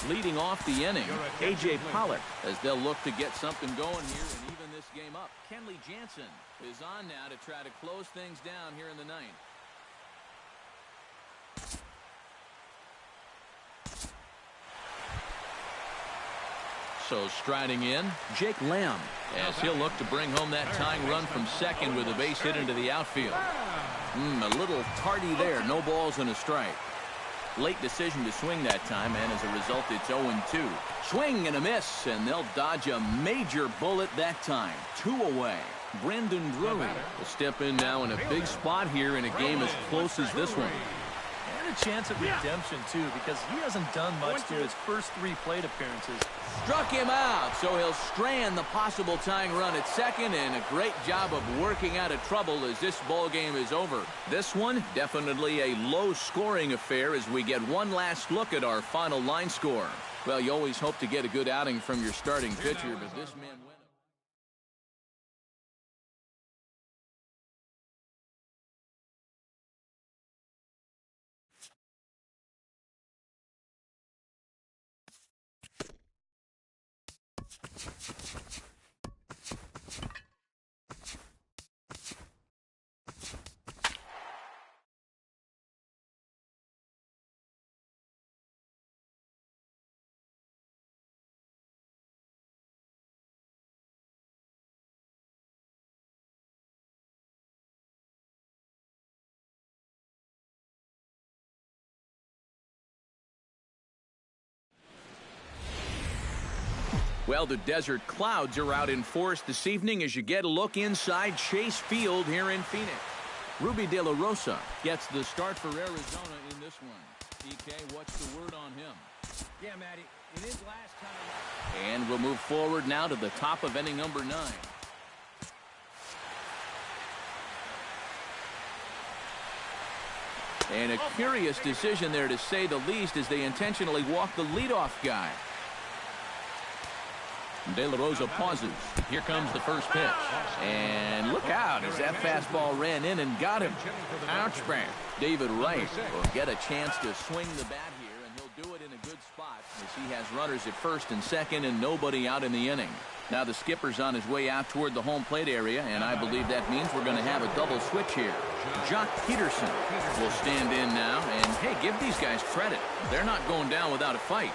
Leading off the inning, A.J. Pollock, as they'll look to get something going here and even this game up. Kenley Jansen is on now to try to close things down here in the 9th. Also striding in, Jake Lamb, as he'll look to bring home that tying run from second with a base hit into the outfield. A little tardy there. No balls and a strike. Late decision to swing that time, and as a result, it's 0-2. Swing and a miss, and they'll dodge a major bullet that time. 2 away. Brandon Drury will step in now in a big spot here in a game as close as this one. And a chance at redemption, too, because he hasn't done much through his first 3 plate appearances. Struck him out, so he'll strand the possible tying run at second, and a great job of working out of trouble as this ball game is over. This one, definitely a low-scoring affair as we get one last look at our final line score. Well, you always hope to get a good outing from your starting pitcher, but this man went. Well, the desert clouds are out in force this evening as you get a look inside Chase Field here in Phoenix. Ruby De La Rosa gets the start for Arizona in this one. DK, what's the word on him? Yeah, Matty, it is last time. And we'll move forward now to the top of inning number 9. And a curious decision there, to say the least, as they intentionally walk the leadoff guy. De La Rosa pauses. Here comes the first pitch. And look out as that fastball ran in and got him. Ouch, man. David Wright will get a chance to swing the bat here, and he'll do it in a good spot as he has runners at first and second and nobody out in the inning. Now the skipper's on his way out toward the home plate area, and I believe that means we're going to have a double switch here. Jock Peterson will stand in now, and hey, give these guys credit. They're not going down without a fight.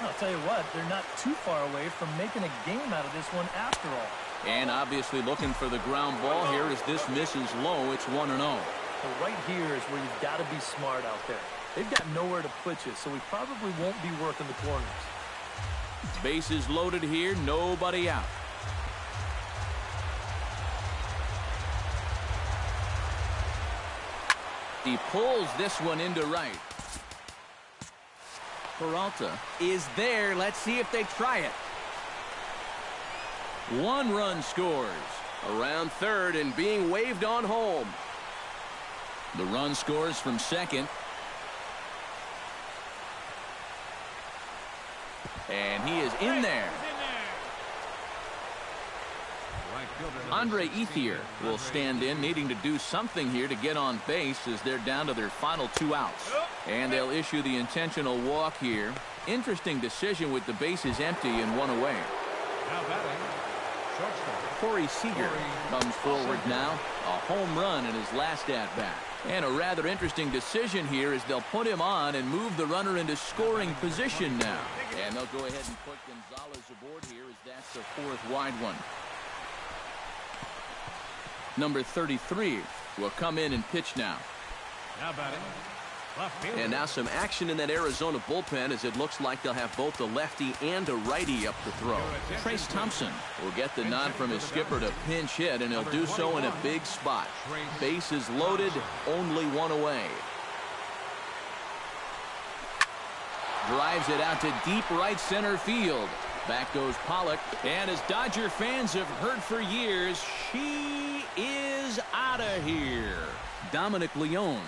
I'll tell you what, they're not too far away from making a game out of this one after all. And obviously looking for the ground ball here as this misses low. It's 1-0. But right here is where you've got to be smart out there. They've got nowhere to put you, so we probably won't be working the corners. Bases loaded here, nobody out. He pulls this one into right. Peralta is there. Let's see if they try it. 1 run scores around third and being waved on home. The run scores from second. And he is in there. Andre Ethier will stand in, needing to do something here to get on base as they're down to their final 2 outs. And they'll issue the intentional walk here. Interesting decision with the bases empty and 1 away. Now batting, shortstop. Corey Seager comes forward now. A home run in his last at-bat. And a rather interesting decision here as they'll put him on and move the runner into scoring position now. And they'll go ahead and put Gonzalez aboard here as that's the 4th wide one. Number 33 will come in and pitch now. Now batting, left fielder. And now some action in that Arizona bullpen as it looks like they'll have both a lefty and a righty up to throw. Trace Thompson will get the nod from his skipper to pinch hit, and he'll do so in a big spot. Bases loaded, only 1 away. Drives it out to deep right center field. Back goes Pollock, and as Dodger fans have heard for years, she is out of here. Dominic Leone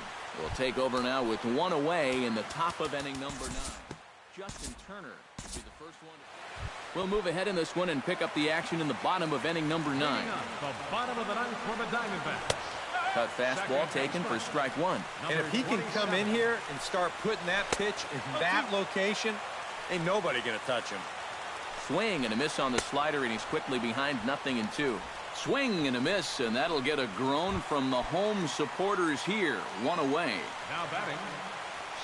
will take over now with 1 away in the top of inning number 9. Justin Turner will be the first one. We'll move ahead in this one and pick up the action in the bottom of inning number 9. The bottom of the 9th for the Diamondbacks. Cut fastball taken for strike 1. And if he can come in here and start putting that pitch in that location, ain't nobody going to touch him. Swing and a miss on the slider, and he's quickly behind 0-2. Swing and a miss, and that'll get a groan from the home supporters here. 1 away. Now batting,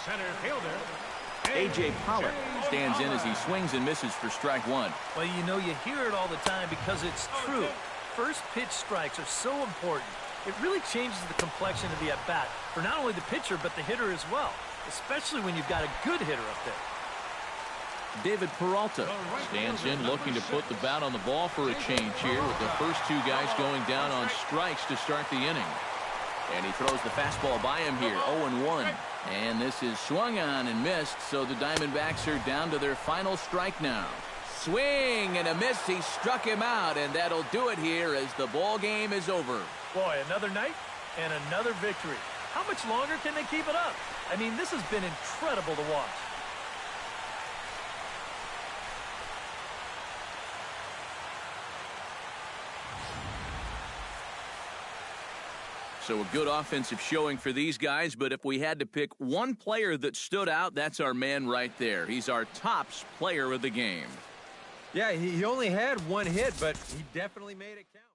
center fielder, A.J. Pollock stands in as he swings and misses for strike one. Well, you know, you hear it all the time because it's true. First pitch strikes are so important. It really changes the complexion of the at-bat for not only the pitcher but the hitter as well, especially when you've got a good hitter up there. David Peralta stands in looking to put the bat on the ball for a change here with the first two guys going down on strikes to start the inning. And he throws the fastball by him here, 0-1. And this is swung on and missed, so the Diamondbacks are down to their final strike now. Swing and a miss. He struck him out, and that'll do it here as the ball game is over. Boy, another night and another victory. How much longer can they keep it up? I mean, this has been incredible to watch. So a good offensive showing for these guys, but if we had to pick one player that stood out, that's our man right there. He's our tops player of the game. Yeah, he only had one hit, but he definitely made it count.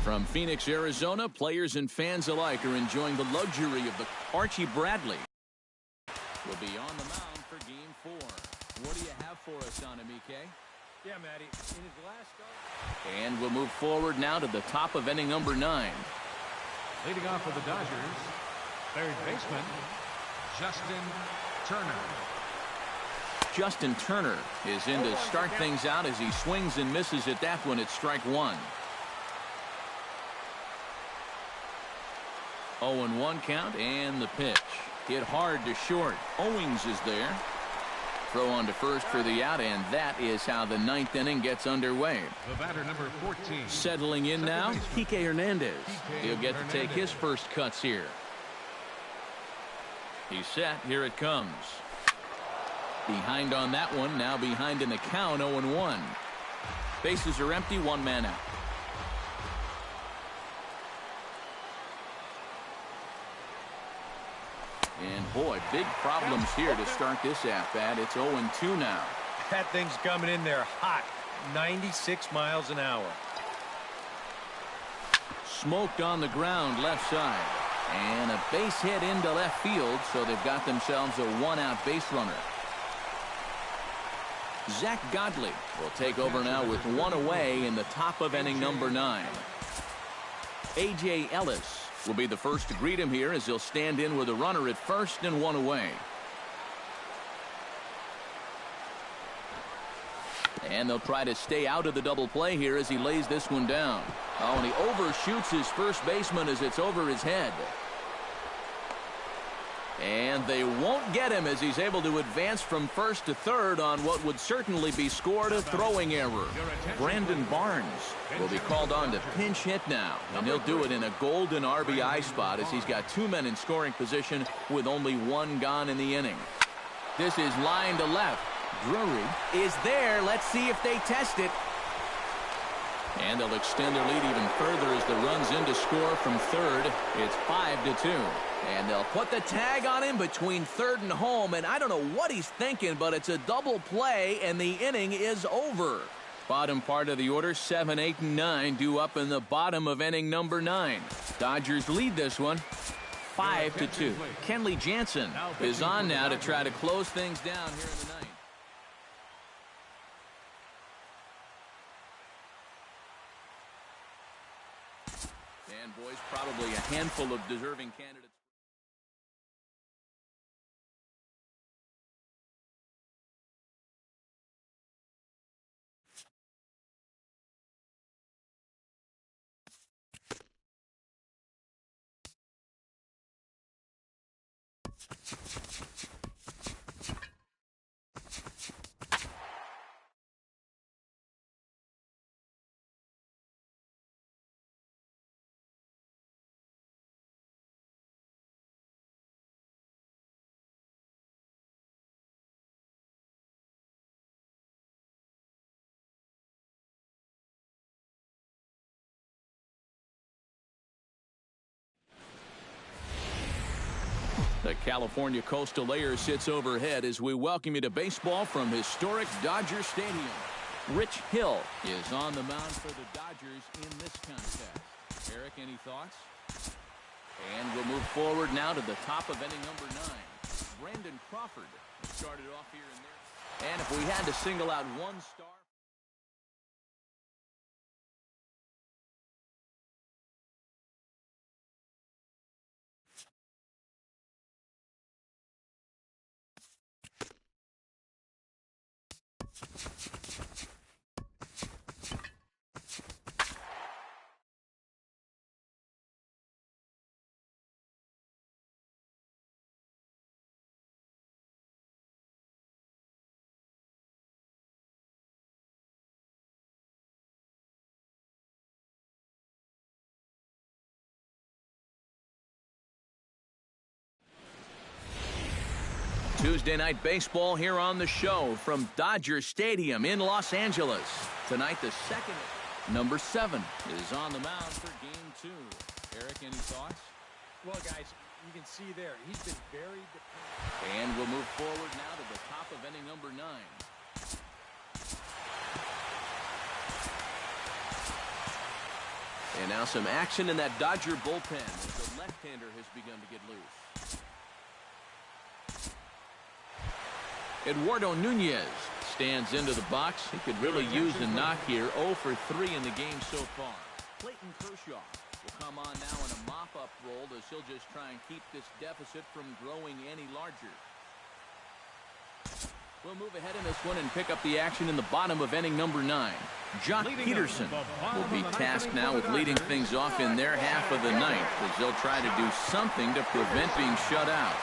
From Phoenix, Arizona, players and fans alike are enjoying the luxury of the Archie Bradley. Will be on the mound for Game 4. What do you have for us on him, EK? Yeah, Matty, in his last start. And we'll move forward now to the top of inning number 9. Leading off for the Dodgers, third baseman, Justin Turner. Justin Turner is in to start things out as he swings and misses at that one at strike one. 0-1 count and the pitch. Hit hard to short. Owings is there. Throw on to first for the out, and that is how the 9th inning gets underway. The batter, number 14. Settling in now, Kike Hernandez. He'll get to take his first cuts here. He's set. Here it comes. Behind on that one. Now behind in the count, 0-1. Bases are empty. One man out. And boy, big problems here to start this at-bat. It's 0-2 now. That thing's coming in there hot, 96 miles an hour. Smoked on the ground left side. And a base hit into left field, so they've got themselves a one-out base runner. Zach Godley will take over now with one away in the top of inning number 9. A.J. Ellis will be the first to greet him here as he'll stand in with a runner at first and one away. And they'll try to stay out of the double play here as he lays this one down. Oh, and he overshoots his first baseman as it's over his head. And they won't get him as he's able to advance from first to third on what would certainly be scored a throwing error. Brandon Barnes will be called on to pinch hit now, and he'll do it in a golden RBI spot as he's got two men in scoring position with only one gone in the inning. This is line to left. Drury is there. Let's see if they test it. And they'll extend their lead even further as the run's in to score from third. It's 5-2. And they'll put the tag on him between third and home. And I don't know what he's thinking, but it's a double play, and the inning is over. Bottom part of the order, 7, 8, and 9 due up in the bottom of inning number 9. Dodgers lead this one 5-2. Kenley Jansen is on now to try to close things down here in the 9th. And boys, probably a handful of deserving candidates. The California Coastal Air sits overhead as we welcome you to baseball from historic Dodger Stadium. Rich Hill is on the mound for the Dodgers in this contest. Eric, any thoughts? And we'll move forward now to the top of inning number 9. Brandon Crawford started off here and there. And if we had to single out one star. Tuesday night baseball here on the show from Dodger Stadium in Los Angeles. Tonight, the second. Number 7 is on the mound for game 2. Eric, any thoughts? Well, guys, you can see there, he's been very dependent. And we'll move forward now to the top of inning number 9. And now some action in that Dodger bullpen as the left-hander has begun to get loose. Eduardo Nunez stands into the box. He could really use a knock here. 0 for 3 in the game so far. Clayton Kershaw will come on now in a mop-up role as he'll just try and keep this deficit from growing any larger. We'll move ahead in this one and pick up the action in the bottom of inning number 9. Jock Peterson will be tasked now with leading things off in their half of the ninth as they'll try to do something to prevent being shut out.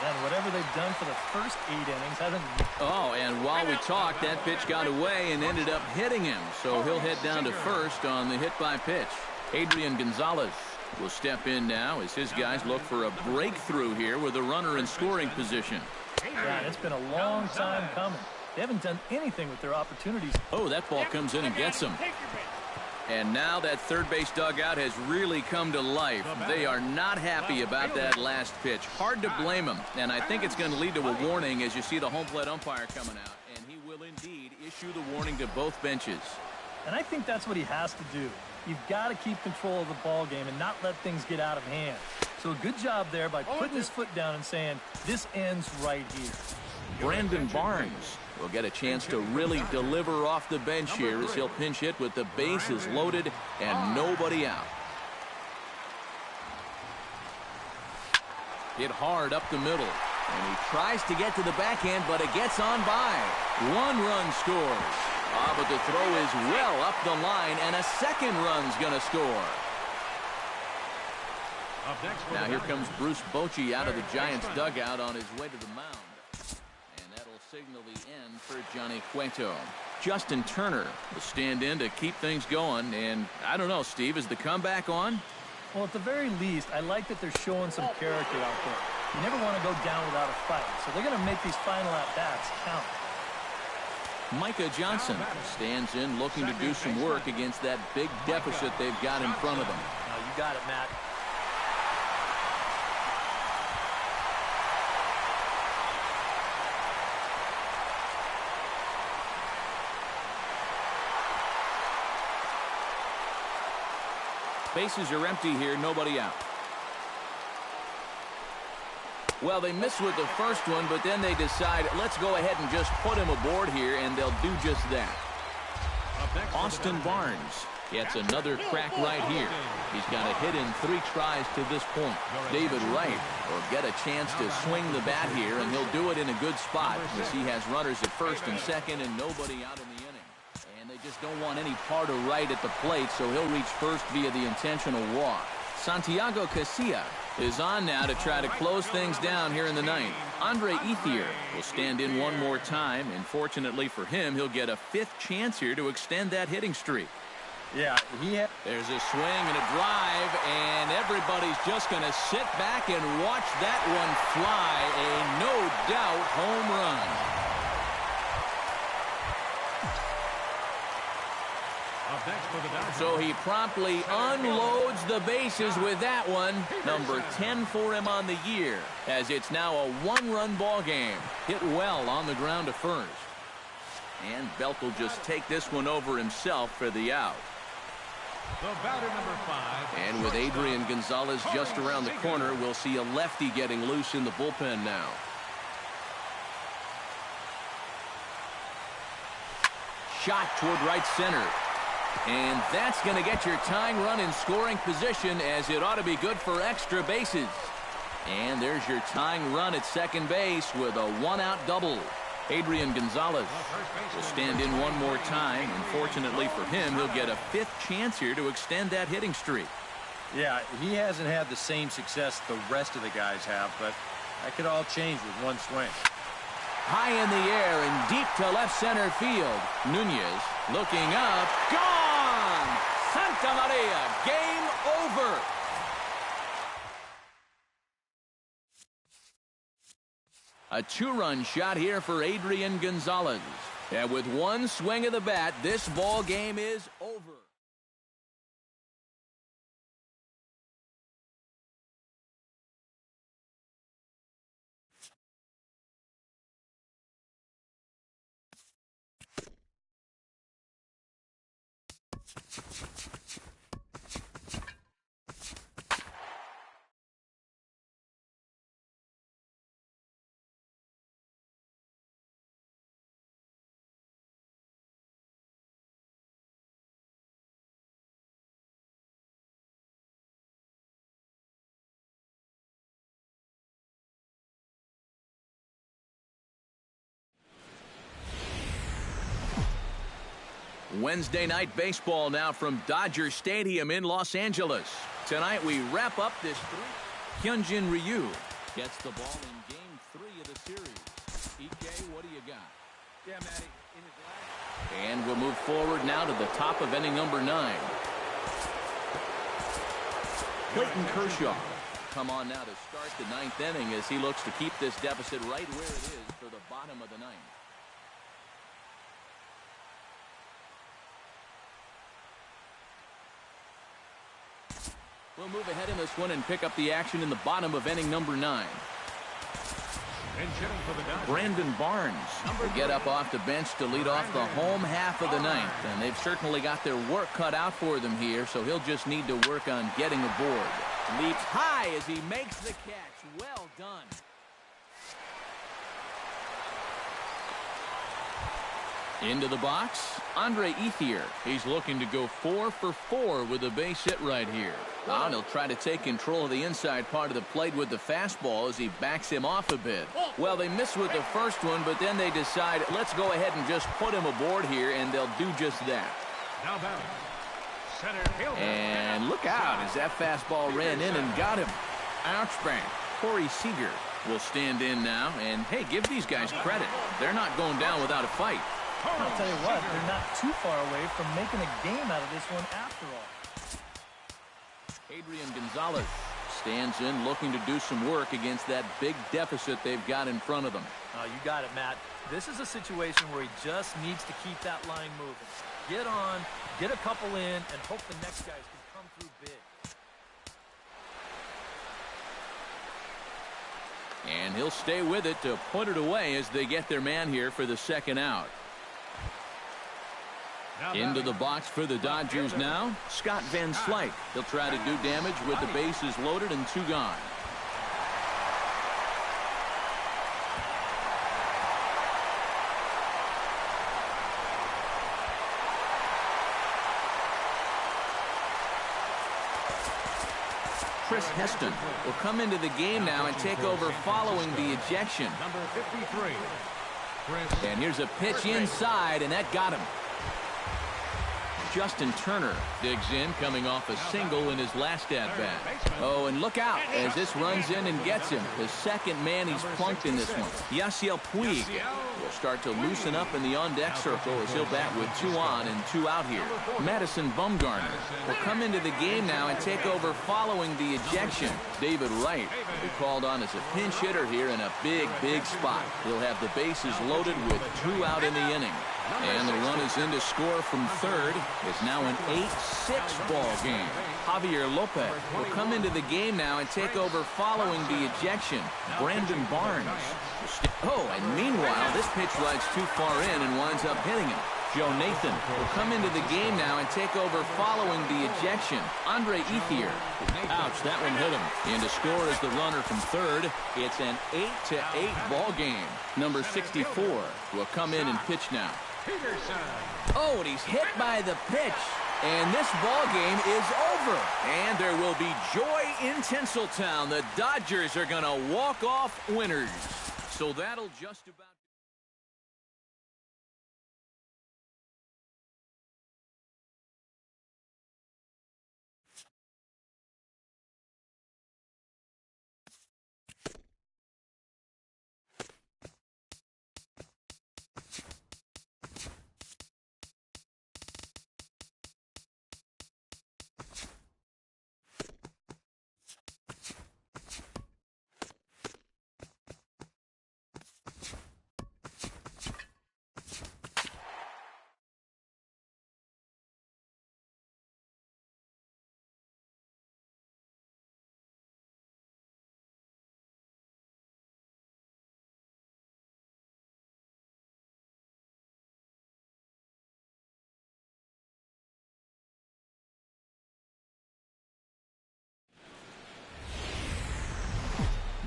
And whatever they've done for the first 8 innings hasn't. Oh, and while we talked, that pitch got away and ended up hitting him. So he'll head down to first on the hit by pitch. Adrian Gonzalez will step in now as his guys look for a breakthrough here with a runner in scoring position. Yeah, it's been a long time coming. They haven't done anything with their opportunities. Oh, that ball comes in and gets him. And now that third base dugout has really come to life. They are not happy about that last pitch. Hard to blame them. And I think it's going to lead to a warning as you see the home plate umpire coming out. And he will indeed issue the warning to both benches. And I think that's what he has to do. You've got to keep control of the ball game and not let things get out of hand. So a good job there by putting his foot down and saying, this ends right here. Brandon Barnes will get a chance to really deliver off the bench here as he'll pinch hit with the bases loaded and nobody out. Hit hard up the middle. And he tries to get to the backhand, but it gets on by. 1 run scores. But the throw is well up the line, and a second run's going to score. Now here comes Bruce Bochy out of the Giants dugout on his way to the mound. And that'll signal the end for Johnny Cueto. Justin Turner will stand in to keep things going. And I don't know, Steve, is the comeback on? Well, at the very least, I like that they're showing some character out there. You never want to go down without a fight. So they're going to make these final at-bats count. Micah Johnson stands in looking to do some work against that big deficit they've got in front of them. Now, you got it, Matt. Bases are empty here, nobody out. Well, they missed with the first one, but then they decide, let's go ahead and just put him aboard here, and they'll do just that. Austin Barnes gets another crack right here. He's got a hit in 3 tries to this point. David Wright will get a chance to swing the bat here, and he'll do it in a good spot as he has runners at first and second and nobody out in the inning. And they just don't want any part of Wright at the plate, so he'll reach first via the intentional walk. Santiago Casilla is on now to try to close things down here in the ninth. Andre Ethier will stand in one more time, and fortunately for him, he'll get a fifth chance here to extend that hitting streak. Yeah, there's a swing and a drive, and everybody's just going to sit back and watch that one fly. A no-doubt home run. So he promptly unloads the bases with that one. Number 10 for him on the year, as it's now a one-run ball game. Hit well on the ground to first. And Belk will just take this one over himself for the out. The batter, number 5. And with Adrian Gonzalez just around the corner, we'll see a lefty getting loose in the bullpen now. Shot toward right center. And that's going to get your tying run in scoring position, as it ought to be good for extra bases. And there's your tying run at second base with a one-out double. Adrian Gonzalez will stand in one more time, and fortunately for him, he'll get a fifth chance here to extend that hitting streak. Yeah, he hasn't had the same success the rest of the guys have, but that could all change with one swing. High in the air and deep to left center field. Nunez looking up. Gone! Santa Maria, game over. A two-run shot here for Adrian Gonzalez. And with one swing of the bat, this ball game is over. Wednesday night baseball now from Dodger Stadium in Los Angeles. Tonight we wrap up this Hyunjin Ryu gets the ball in game 3 of the series. EK, what do you got? Yeah, Matty. And we'll move forward now to the top of inning number 9. Clayton Kershaw come on now to start the 9th inning as he looks to keep this deficit right where it is for the bottom of the 9th. We'll move ahead in this one and pick up the action in the bottom of inning number 9. Brandon Barnes will get up off the bench to lead off the home half of the 9th. And they've certainly got their work cut out for them here, so he'll just need to work on getting aboard. Leaps high as he makes the catch. Well done. Into the box, Andre Ethier. He's looking to go 4 for 4 with a base hit right here. Now he'll try to take control of the inside part of the plate with the fastball as he backs him off a bit. Well, they missed with the first one, but then they decide, let's go ahead and just put him aboard here, and they'll do just that. Now batting, center fielder. And look out as that fastball ran in and got him. Ouchbang. Corey Seager will stand in now, and hey, give these guys credit. They're not going down without a fight. I'll tell you what, they're not too far away from making a game out of this one after all. Adrian Gonzalez stands in looking to do some work against that big deficit they've got in front of them. Oh, you got it, Matt. This is a situation where he just needs to keep that line moving. Get on, get a couple in, and hope the next guys can come through big. And he'll stay with it to put it away as they get their man here for the second out. Into the box for the Dodgers now, Scott Van Slyke. He'll try to do damage with the bases loaded and 2 gone. Chris Heston will come into the game now and take over following the ejection. Number 53. And here's a pitch inside, and that got him. Justin Turner digs in, coming off a single in his last at-bat. Oh, and look out as this runs in and gets him. The second man he's plunked in this one. Yasiel Puig will start to loosen up in the on-deck circle as he'll bat with 2 on and 2 out here. Madison Bumgarner will come into the game now and take over following the ejection. David Wright will be called on as a pinch hitter here in a big spot. He'll have the bases loaded with 2 out in the inning. And the run is in to score from third. It's now an 8-6 ball game. Javier Lopez will come into the game now and take over following the ejection. Brandon Barnes. Oh, and meanwhile, this pitch rides too far in and winds up hitting him. Joe Nathan will come into the game now and take over following the ejection. Andre Ethier. Ouch, that one hit him. And to score is the runner from third. It's an 8-8 ball game. Number 64 will come in and pitch now. Oh, and he's hit by the pitch. And this ball game is over. And there will be joy in Tinseltown. The Dodgers are going to walk off winners. So that'll just about...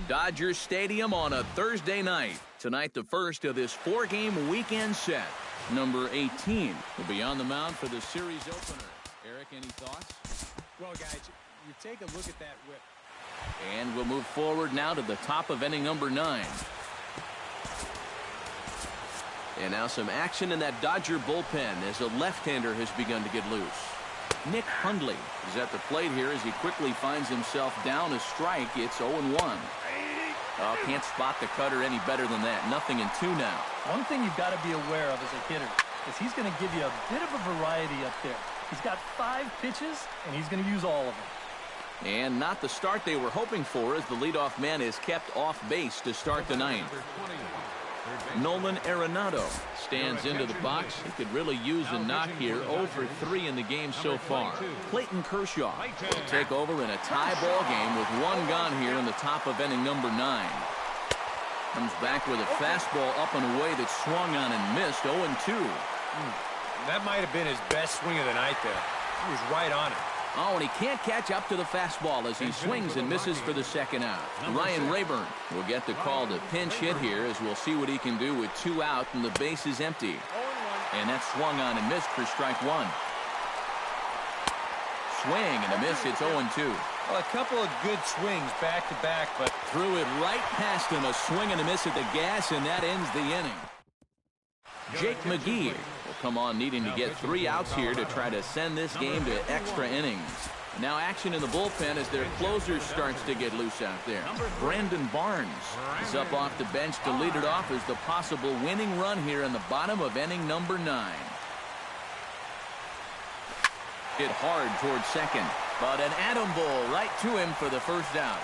Dodgers Stadium on a Thursday night. Tonight, the first of this 4-game weekend set. Number 18 will be on the mound for the series opener. Eric, any thoughts? Well, guys, you take a look at that whip. And we'll move forward now to the top of inning number 9. And now some action in that Dodger bullpen as a left-hander has begun to get loose. Nick Hundley is at the plate here as he quickly finds himself down a strike. It's 0-1. Oh, can't spot the cutter any better than that. Nothing in 2 now. One thing you've got to be aware of as a hitter is he's going to give you a bit of a variety up there. He's got 5 pitches, and he's going to use all of them. And not the start they were hoping for as the leadoff man is kept off base to start the 9th. Nolan Arenado stands into the box. He could really use a knock here. 0 for 3 in the game so far. Clayton Kershaw will take over in a tie ball game with 1 gone here in the top of inning number 9. Comes back with a fastball up and away that swung on and missed. 0-2. That might have been his best swing of the night there. He was right on it. Oh, and he can't catch up to the fastball as he swings and misses for the second out. Ryan Rayburn will get the call to pinch hit here as we'll see what he can do with 2 out and the base is empty. And that swung on and missed for strike 1. Swing and a miss. It's 0-2. Well, a couple of good swings back to back, but threw it right past him. A swing and a miss at the gas, and that ends the inning. Jake McGee will come on needing to get 3 outs here to try to send this game to extra innings. Now action in the bullpen as their closer starts to get loose out there. Brandon Barnes is up off the bench to lead it off as the possible winning run here in the bottom of inning number 9. Hit hard towards second, but an atom ball right to him for the first out.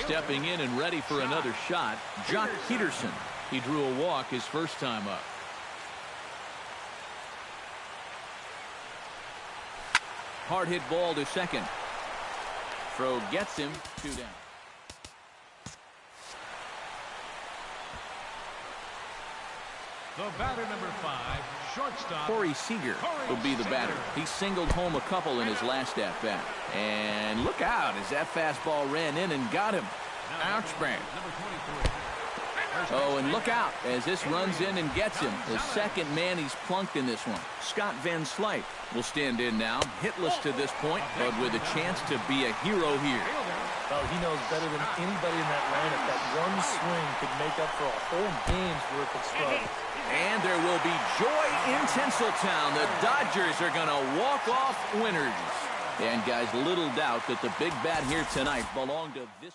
Stepping in and ready for another shot, Jock Peterson. He drew a walk his first time up. Hard hit ball to second. Throw gets him 2 down. The batter, number 5, shortstop Corey Seager will be the batter. He singled home a couple in his last at-bat. And look out as that fastball ran in and got him. Ouch, man. Oh, and look out as this runs in and gets him. The second man he's plunked in this one. Scott Van Slyke will stand in now. Hitless to this point, but with a chance to be a hero here. Well, he knows better than anybody in that lineup that one swing could make up for a whole game's worth of struggle. And there will be joy in Tinseltown. The Dodgers are going to walk off winners. And, guys, little doubt that the big bat here tonight belonged to this.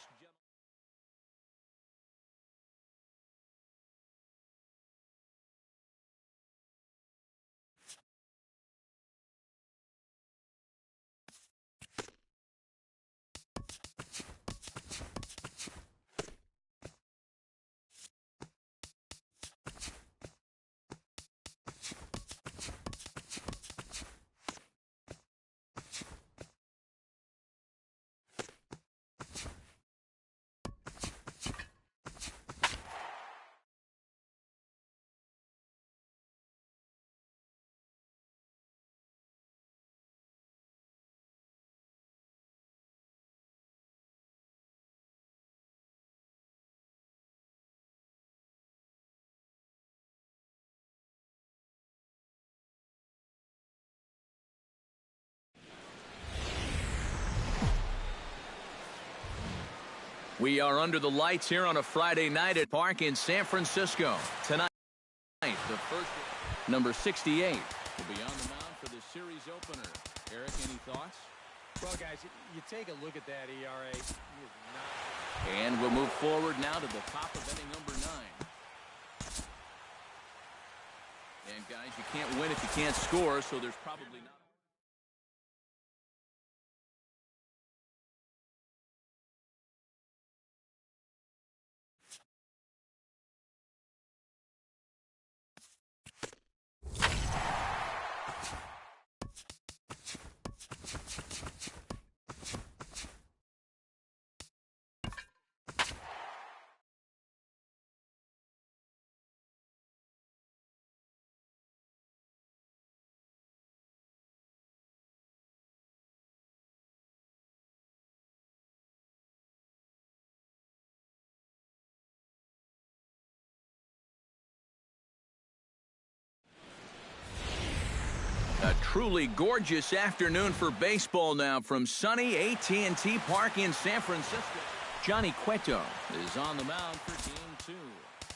We are under the lights here on a Friday night at Park in San Francisco. Tonight, the first, number 68, will be on the mound for the series opener. Eric, any thoughts? Well, guys, you take a look at that ERA. He is not... And we'll move forward now to the top of inning number 9. And, guys, you can't win if you can't score, so there's probably not... A truly gorgeous afternoon for baseball now from sunny AT&T Park in San Francisco. Johnny Cueto is on the mound for Game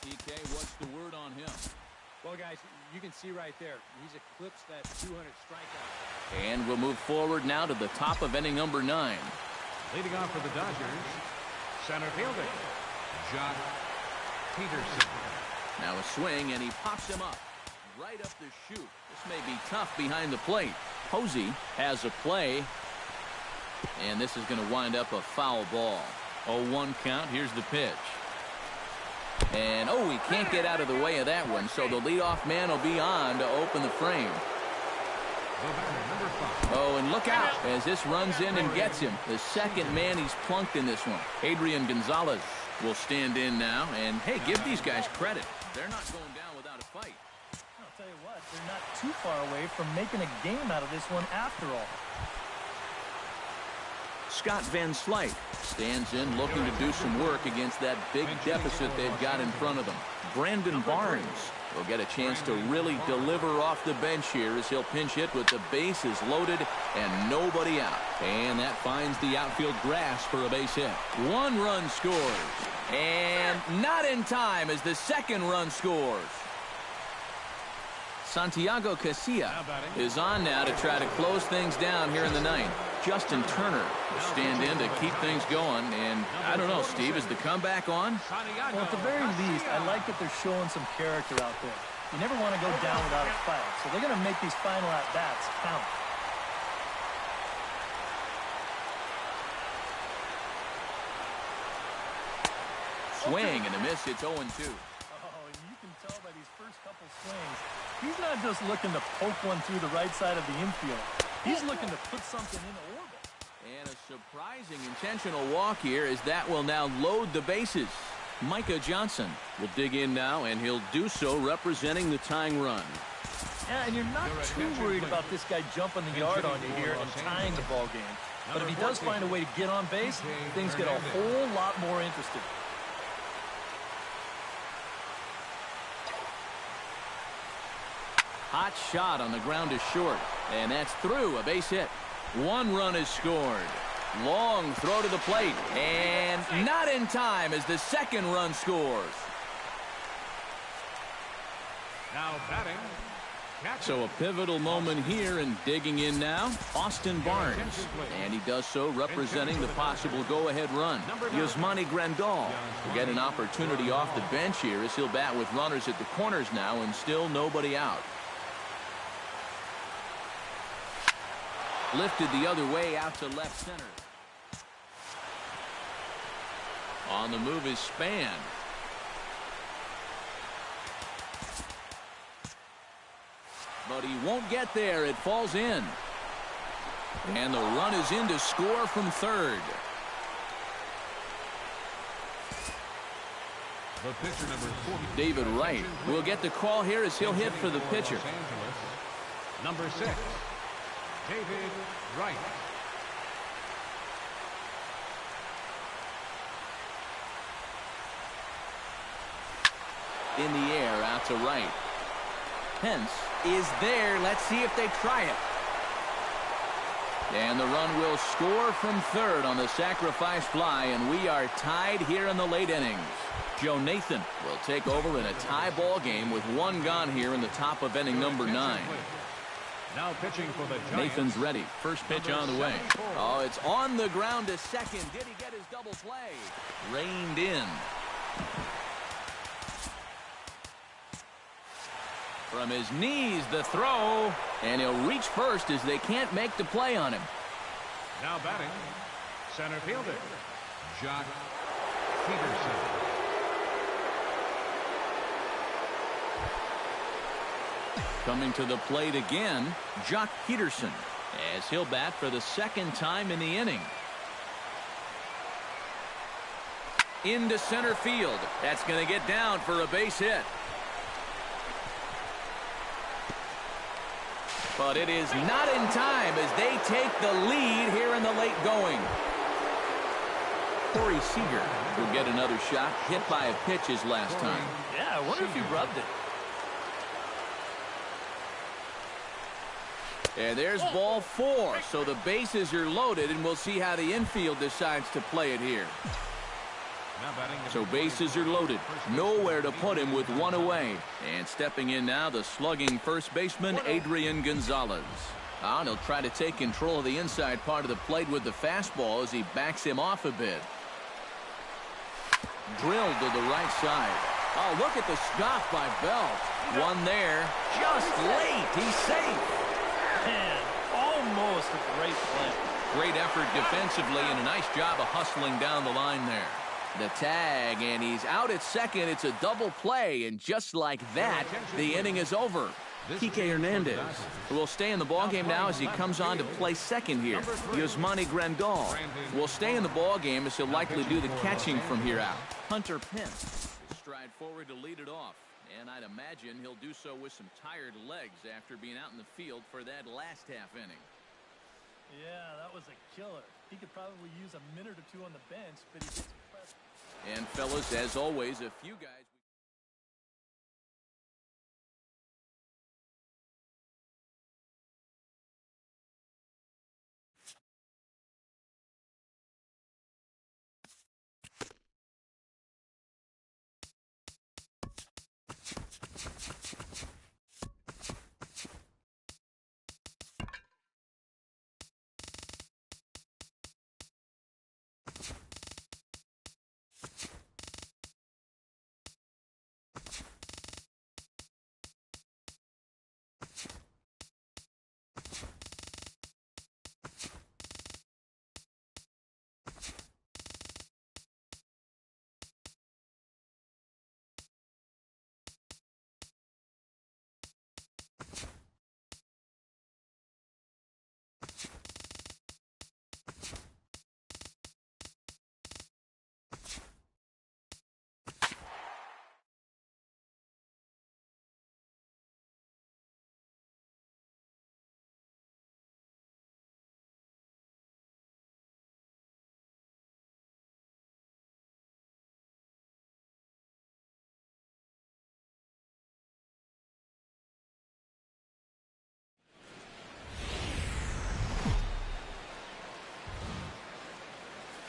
2. PK, what's the word on him? Well, guys, you can see right there. He's eclipsed that 200 strikeout. And we'll move forward now to the top of inning number 9. Leading off for the Dodgers, center fielder, Josh Peterson. Now a swing, and he pops him up right up the chute. This may be tough behind the plate. Posey has a play, and this is going to wind up a foul ball. 0-1 count. Here's the pitch. And, he can't get out of the way of that one, so the leadoff man will be on to open the frame. And look out as this runs in and gets him. The second man he's plunked in this one. Adrian Gonzalez will stand in now, and, hey, give these guys credit. They're not going down without a fight. I'll tell you what, they're not too far away from making a game out of this one after all. Scott Van Slyke stands in looking to do some work against that big deficit they've got in front of them. Brandon Barnes will get a chance to really deliver off the bench here as he'll pinch hit with the bases loaded and nobody out. And that finds the outfield grass for a base hit. 1 run scores. And not in time as the second run scores. Santiago Casilla is on now to try to close things down here in the 9th. Justin Turner will stand in to keep things going. And I don't know, Steve, is the comeback on? Well, at the very least, I like that they're showing some character out there. You never want to go down without a fight. So they're going to make these final at-bats count. Swing and a miss. It's 0-2. Oh, and you can tell by these first couple swings, he's not just looking to poke one through the right side of the infield. He's looking to put something into orbit. And a surprising intentional walk here as that will now load the bases. Micah Johnson will dig in now, and he'll do so representing the tying run. Yeah, and you're not too worried about this guy jumping the yard on you here and tying the ball game. But if he does find a way to get on base, things get a whole lot more interesting. Hot shot on the ground is short, and that's through. A base hit. 1 run is scored. Long throw to the plate, and not in time as the second run scores. Now batting. So a pivotal moment here, and digging in now, Austin Barnes. And he does so representing the possible go-ahead run. Yasmani Grandal will get an opportunity off the bench here as he'll bat with runners at the corners now and still nobody out. Lifted the other way out to left center. On the move is Span. But he won't get there. It falls in. And the run is in to score from third. The pitcher, number 40. David Wright will get the call here as he'll hit for the pitcher. Number 6, David Wright. In the air, out to right. Pence is there. Let's see if they try it. And the run will score from third on the sacrifice fly, and we are tied here in the late innings. Joe Nathan will take over in a tie ball game with one gone here in the top of inning number 9. Now pitching for the Giants. Nathan's ready. First pitch on the way. Oh, it's on the ground to second. Did he get his double play? Reined in. From his knees, the throw, and he'll reach first as they can't make the play on him. Now batting, center fielder, Jock Peterson. Coming to the plate again, Jock Peterson, as he'll bat for the second time in the inning. Into center field. That's going to get down for a base hit. But it is not in time as they take the lead here in the late going. Corey Seager will get another shot, hit by a pitch his last time. Yeah, I wonder if he rubbed it. And there's ball 4, so the bases are loaded, and we'll see how the infield decides to play it here. So bases are loaded. Nowhere to put him with one away. And stepping in now, the slugging first baseman, Adrian Gonzalez. And he'll try to take control of the inside part of the plate with the fastball as he backs him off a bit. Drilled to the right side. Oh, look at the stop by Belt. One there. Just late. He's safe. Man, almost a great play. Great effort defensively and a nice job of hustling down the line there. The tag, and he's out at second. It's a double play, and just like that, the inning is over. Kike Hernandez will stay in the ballgame now as he comes on to play second here. Yasmani Grandal will stay in the ballgame as he'll likely do the catching from here out. Hunter Pence will stride forward to lead it off, and I'd imagine he'll do so with some tired legs after being out in the field for that last half inning. Yeah, that was a killer. He could probably use a minute or two on the bench, but he gets pressed. And fellas, as always, a few guys.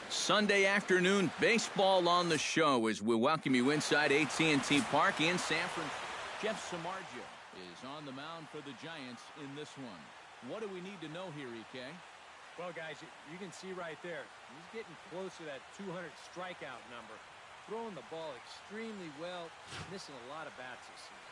Sunday afternoon baseball on the show as we welcome you inside AT&T Park in San Francisco. Jeff Samardzija is on the mound for the Giants in this one. What do we need to know here, EK? Well, guys, you can see right there, he's getting close to that 200 strikeout number. Throwing the ball extremely well, missing a lot of bats this season.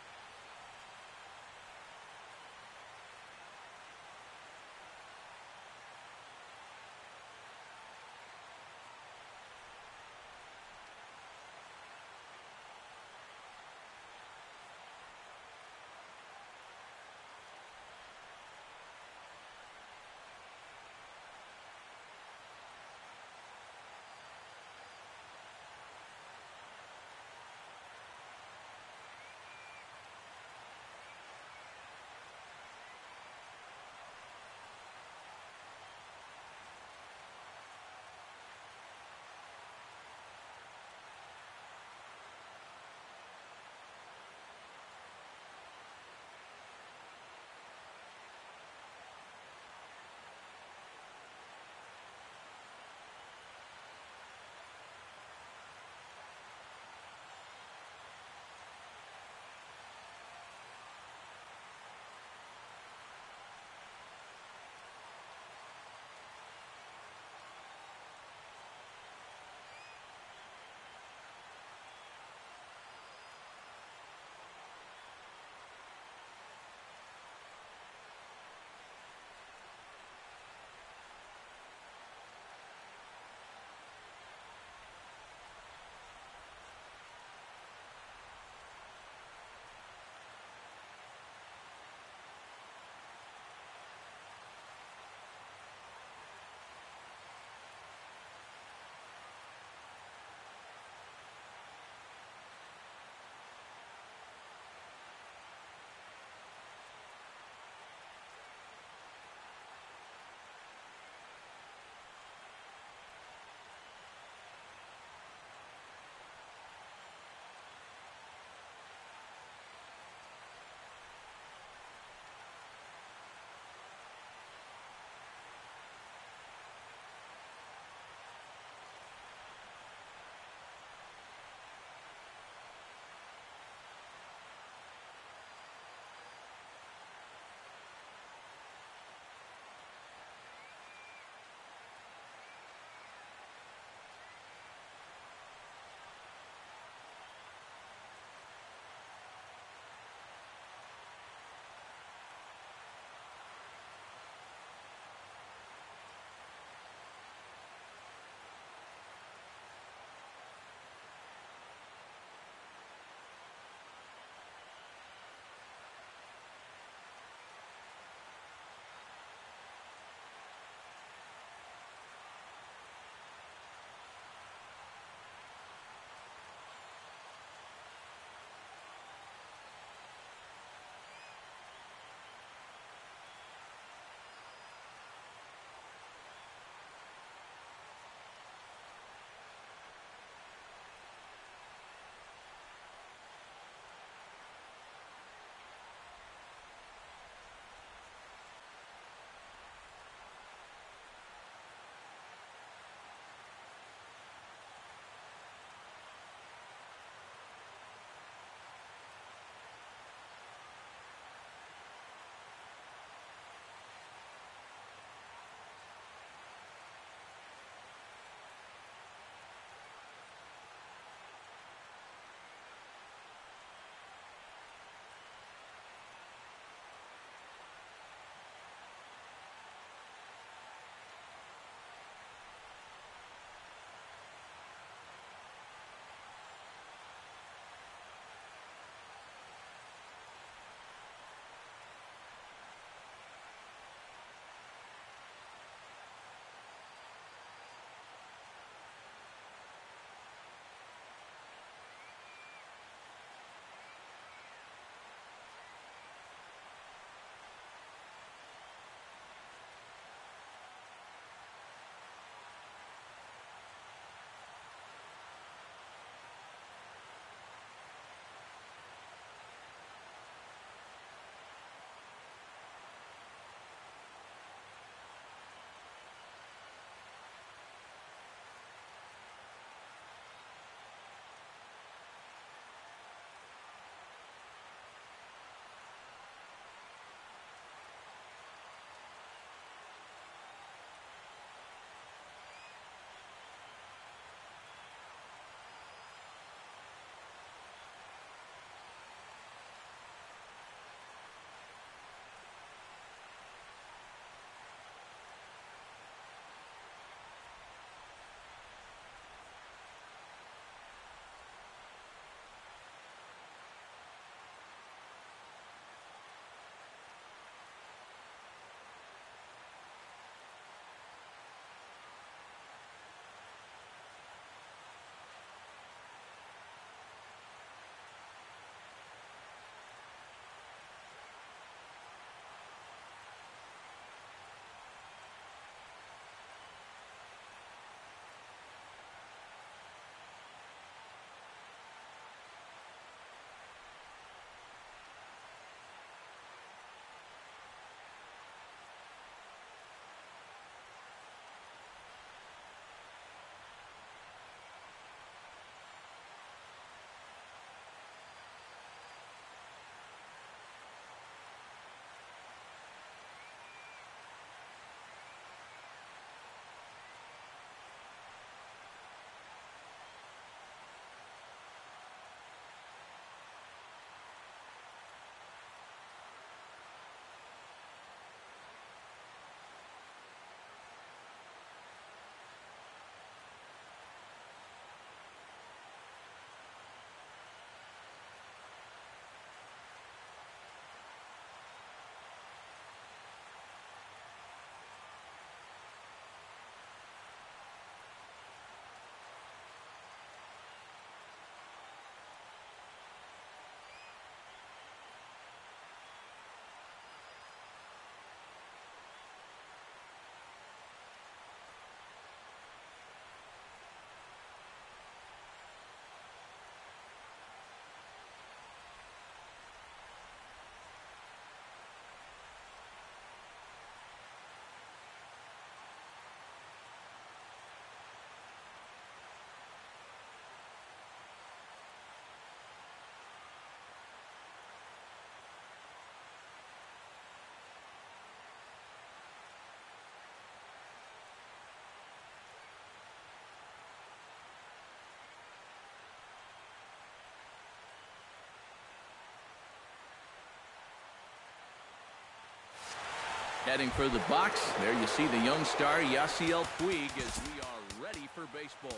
Heading for the box. There you see the young star, Yasiel Puig, as we are ready for baseball.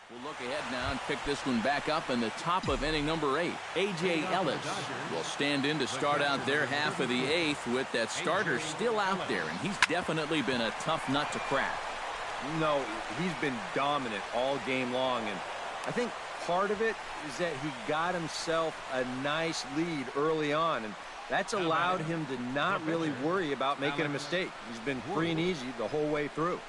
We'll look ahead now and pick this one back up in the top of inning number 8. A.J. Ellis will stand in to start out their half of the 8th with that starter still out there, and he's definitely been a tough nut to crack. No, he's been dominant all game long, and I think part of it is that he got himself a nice lead early on, and that's allowed him to not really worry about making a mistake. He's been free and easy the whole way through.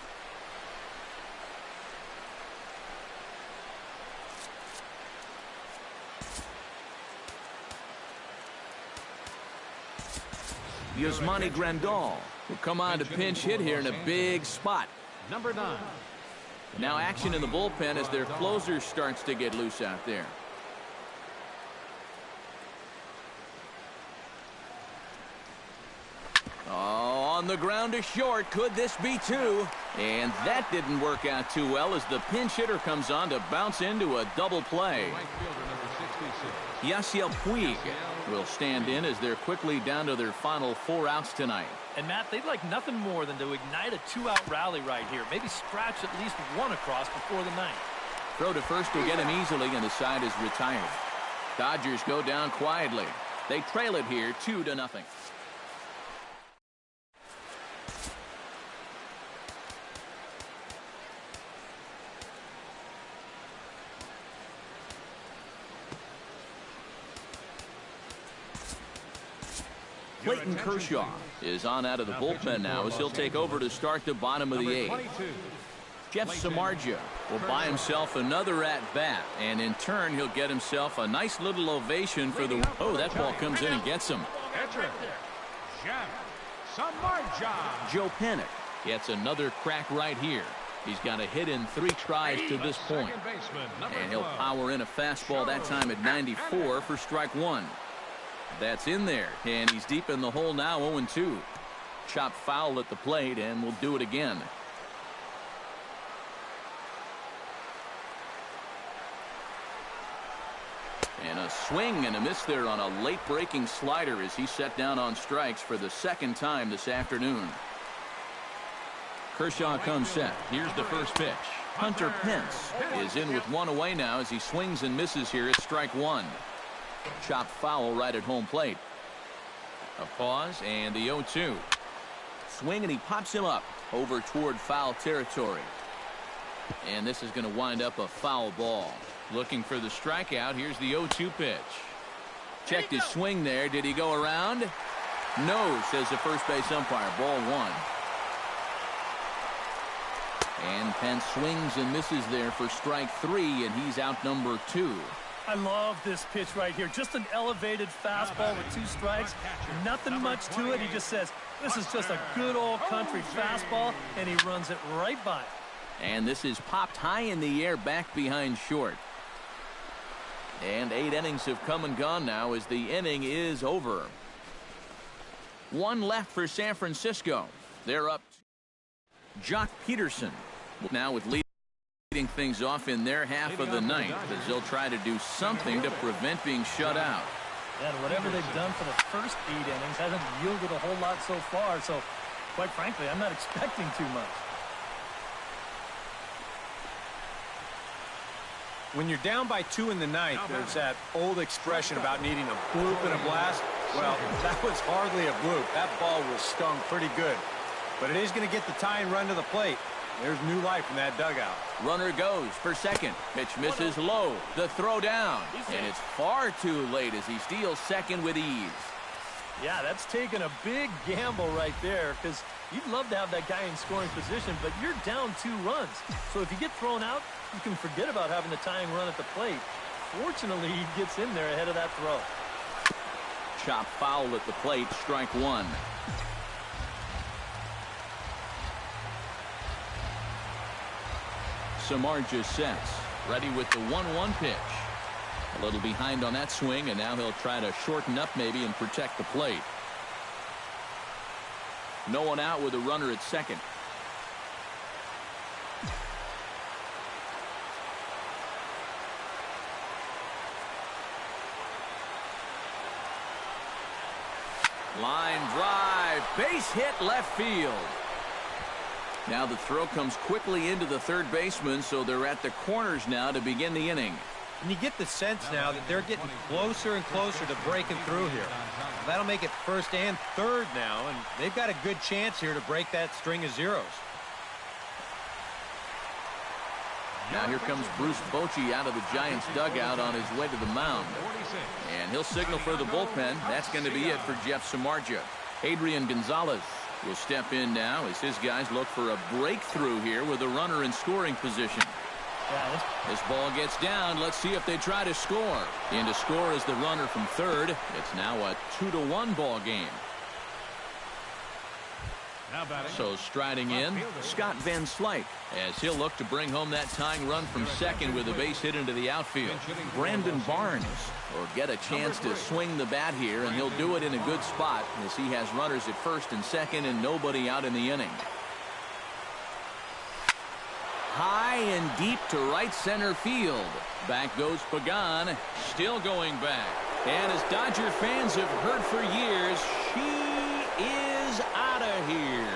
Yasmani Grandal will come on to pinch hit here in a big spot. Number 9. Now action in the bullpen as their closer starts to get loose out there. Oh, on the ground to short. Could this be 2? And that didn't work out too well as the pinch hitter comes on to bounce into a double play. Right fielder, number 66. Yasiel Puig will stand in as they're quickly down to their final 4 outs tonight. And, Matt, they'd like nothing more than to ignite a 2-out rally right here. Maybe scratch at least 1 across before the 9th. Throw to first will get him easily, and the side is retired. Dodgers go down quietly. They trail it here 2-0. Clayton Kershaw is on out of the bullpen now as he'll take over to start the bottom of the 8th. Jeff Samardzija will buy himself another at-bat, and in turn he'll get himself a nice little ovation for the... Oh, that ball comes in and gets him. Catcher, Jeff Samardzija. Joe Panic gets another crack right here. He's got a hit in 3 tries to this point. And he'll power in a fastball that time at 94 for strike 1. That's in there, and he's deep in the hole now, 0-2. Chopped foul at the plate, and we'll do it again. And a swing and a miss there on a late breaking slider as he set down on strikes for the 2nd time this afternoon. Kershaw comes set. Here's the first pitch. Hunter Pence is in with 1 away now as he swings and misses here at strike 1. Chopped foul right at home plate. A pause and the 0-2. Swing and he pops him up over toward foul territory. And this is going to wind up a foul ball. Looking for the strikeout. Here's the 0-2 pitch. Checked his swing there. Did he go around? No, says the first base umpire. Ball 1. And Pence swings and misses there for strike 3, and he's out number 2. I love this pitch right here. Just an elevated fastball with 2 strikes. Nothing much to it. He just says, this is just a good old country fastball, and he runs it right by it. And this is popped high in the air back behind short. And 8 innings have come and gone now as the inning is over. 1 left for San Francisco. They're up. Jock Peterson now with leading things off in their half of the 9th as they'll try to do something to prevent being shut out. And whatever they've done for the first 8 innings hasn't yielded a whole lot so far. So, quite frankly, I'm not expecting too much. When you're down by 2 in the 9th, there's that old expression about needing a bloop and a blast. Well, that was hardly a bloop. That ball was stung pretty good. But it is going to get the tying run to the plate. There's new life in that dugout. Runner goes for second. Pitch misses low. The throw down. And it's far too late as he steals second with ease. Yeah, that's taking a big gamble right there because you'd love to have that guy in scoring position, but you're down 2 runs. So if you get thrown out, you can forget about having the tying run at the plate. Fortunately, he gets in there ahead of that throw. Chop foul at the plate, strike 1. Samardzija sets, ready with the 1-1 pitch. A little behind on that swing, and now he'll try to shorten up maybe and protect the plate. No one out with a runner at second. Line drive, base hit left field. Now the throw comes quickly into the third baseman, so they're at the corners now to begin the inning. And you get the sense now that they're getting closer and closer to breaking through here. That'll make it first and third now, and they've got a good chance here to break that string of zeros. Now here comes Bruce Bochy out of the Giants dugout on his way to the mound. And he'll signal for the bullpen. That's going to be it for Jeff Samardzija. Adrian Gonzalez will step in now as his guys look for a breakthrough here with a runner in scoring position. This ball gets down. Let's see if they try to score. In to score is the runner from third. It's now a 2-1 ball game. So striding in, Scott Van Slyke, as he'll look to bring home that tying run from second with a base hit into the outfield. Brandon Barnes will get a chance to swing the bat here, and he'll do it in a good spot as he has runners at first and second and nobody out in the inning. High and deep to right center field. Back goes Pagan, still going back. And as Dodger fans have heard for years, she is out of here.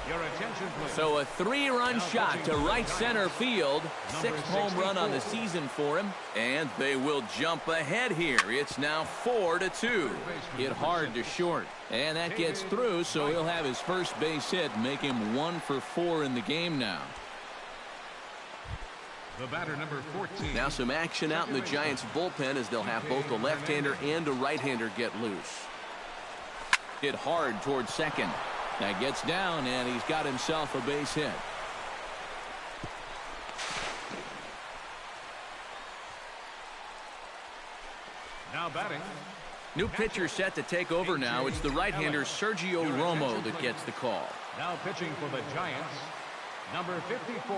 Your attention, please. So a 3-run shot to right center field. 6th home run on the season for him. And they will jump ahead here. It's now 4-2. Hit hard to short. And that gets through, so he'll have his first base hit, make him 1 for 4 in the game now. The batter, number 14. Now some action out in the Giants bullpen as they'll have both a left-hander and a right-hander get loose. Hit hard towards second. That gets down, and he's got himself a base hit. Now batting. New pitcher set to take over now. It's the right-hander Sergio Romo that gets the call. Now pitching for the Giants, number 54,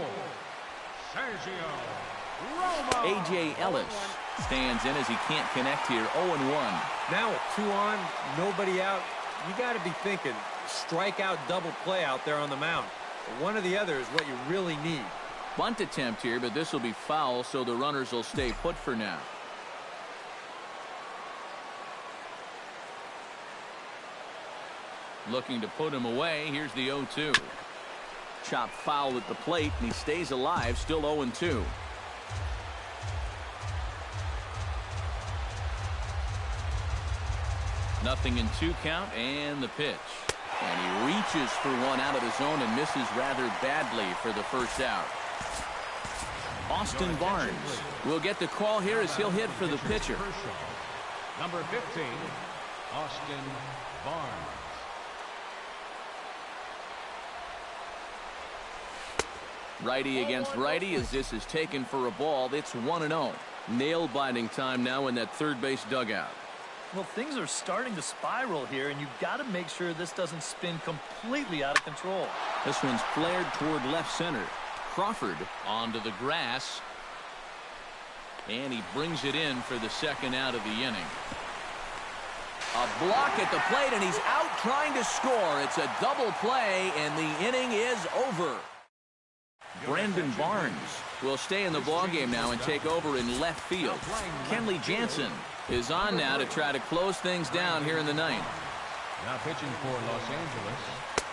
Sergio Romo. A.J. Ellis stands in as he can't connect here. 0-1. Now with 2 on, nobody out, you got to be thinking strikeout double play out there on the mound. One or the other is what you really need. Bunt attempt here, but this will be foul, so the runners will stay put for now. Looking to put him away. Here's the 0-2. Chop foul at the plate, and he stays alive, still 0-2. Nothing in 2 count, and the pitch. And he reaches for one out of the zone and misses rather badly for the first out. Austin Barnes will get the call here as he'll hit for the pitcher. Number 15, Austin Barnes. Righty against righty as this is taken for a ball. It's 1-0. Nail-biting time now in that third base dugout. Well, things are starting to spiral here, and you've got to make sure this doesn't spin completely out of control. This one's flared toward left center. Crawford onto the grass. And he brings it in for the second out of the inning. A block at the plate, and he's out trying to score. It's a double play, and the inning is over. Brandon Barnes will stay in the ballgame now and take over in left field. Kenley Jansen is on now to try to close things down here in the ninth. Now pitching for Los Angeles,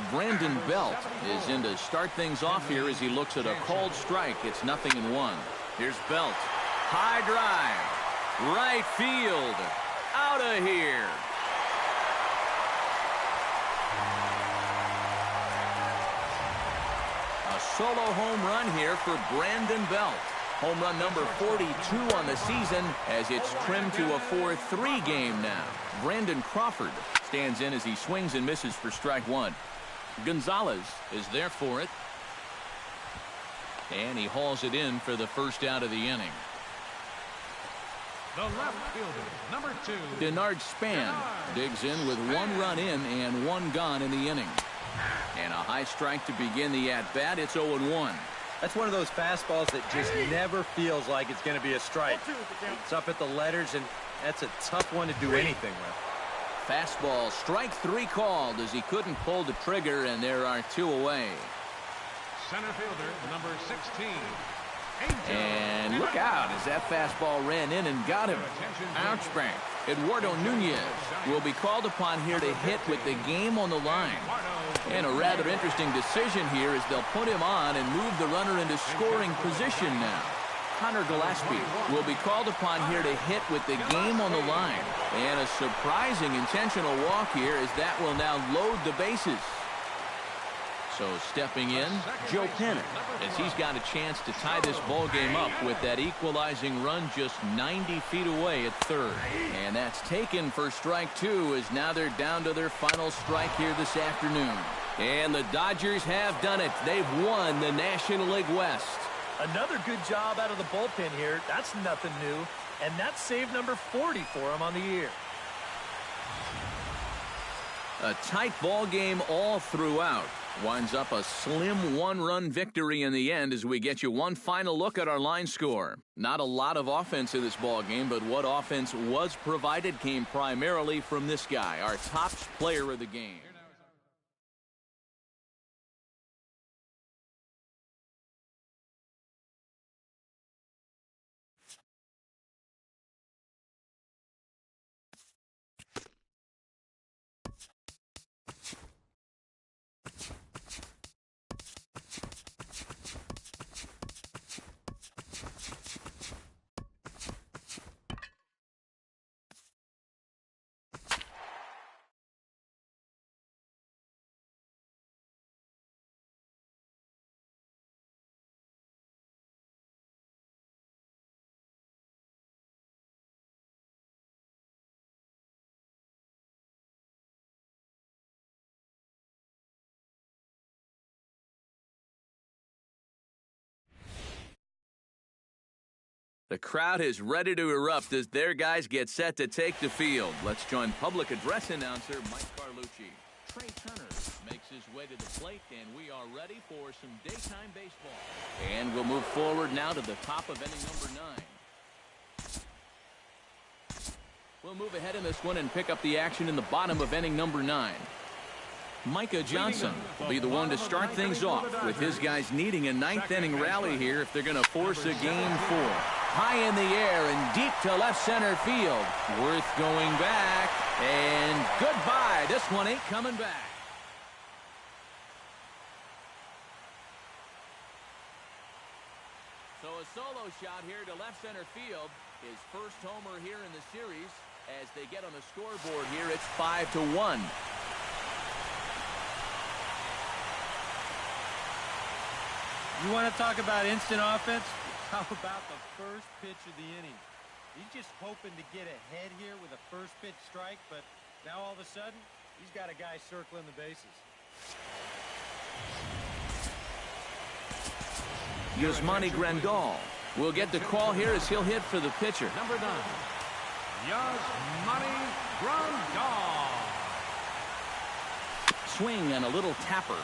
Brandon Belt is in to start things off here as he looks at a called strike. It's 0-1. Here's Belt. High drive. Right field. Out of here. A solo home run here for Brandon Belt. Home run number 42 on the season as it's trimmed to a 4-3 game now. Brandon Crawford stands in as he swings and misses for strike one. Gonzalez is there for it. And he hauls it in for the first out of the inning. the left fielder, number 2, Denard Span digs in with 1 run in and 1 gone in the inning. And a high strike to begin the at-bat. It's 0-1. That's one of those fastballs that just never feels like it's going to be a strike. It's up at the letters, and that's a tough one to do anything with. Fastball, strike 3 called as he couldn't pull the trigger, and there are 2 away. Center fielder, number 16, And look out as that fastball ran in and got him. Ouch bang. Eduardo Nunez will be called upon here to hit with the game on the line. And a rather interesting decision here as they'll put him on and move the runner into scoring position now. Hunter Gillespie will be called upon here to hit with the game on the line. And a surprising intentional walk here as that will now load the bases. So stepping in, Joe Penner, as he's got a chance to tie this ball game up with that equalizing run just 90 feet away at third. And that's taken for strike two, as now they're down to their final strike here this afternoon. And the Dodgers have done it. They've won the National League West. Another good job out of the bullpen here. That's nothing new. And that's save number 40 for him on the year. A tight ball game all throughout. Winds up a slim one-run victory in the end as we get you one final look at our line score. Not a lot of offense in this ball game, but what offense was provided came primarily from this guy, our top player of the game. The crowd is ready to erupt as their guys get set to take the field. Let's join public address announcer Mike Carlucci. Trey Turner makes his way to the plate, and we are ready for some daytime baseball. And we'll move forward now to the top of inning number 9. We'll move ahead in this one and pick up the action in the bottom of inning number 9. Micah Johnson will be the one to start things off, with his guys needing a ninth-inning rally here if they're going to force a game 4. High in the air and deep to left center field. Worth going back. And goodbye. This one ain't coming back. So a solo shot here to left center field. His first homer here in the series. As they get on the scoreboard here, it's 5-1. You want to talk about instant offense? How about the first pitch of the inning? He's just hoping to get ahead here with a first pitch strike, but now all of a sudden, he's got a guy circling the bases. Yasmani Grandal will get the call here as he'll hit for the pitcher. Number 9, Yasmani Grandal. Swing and a little tapper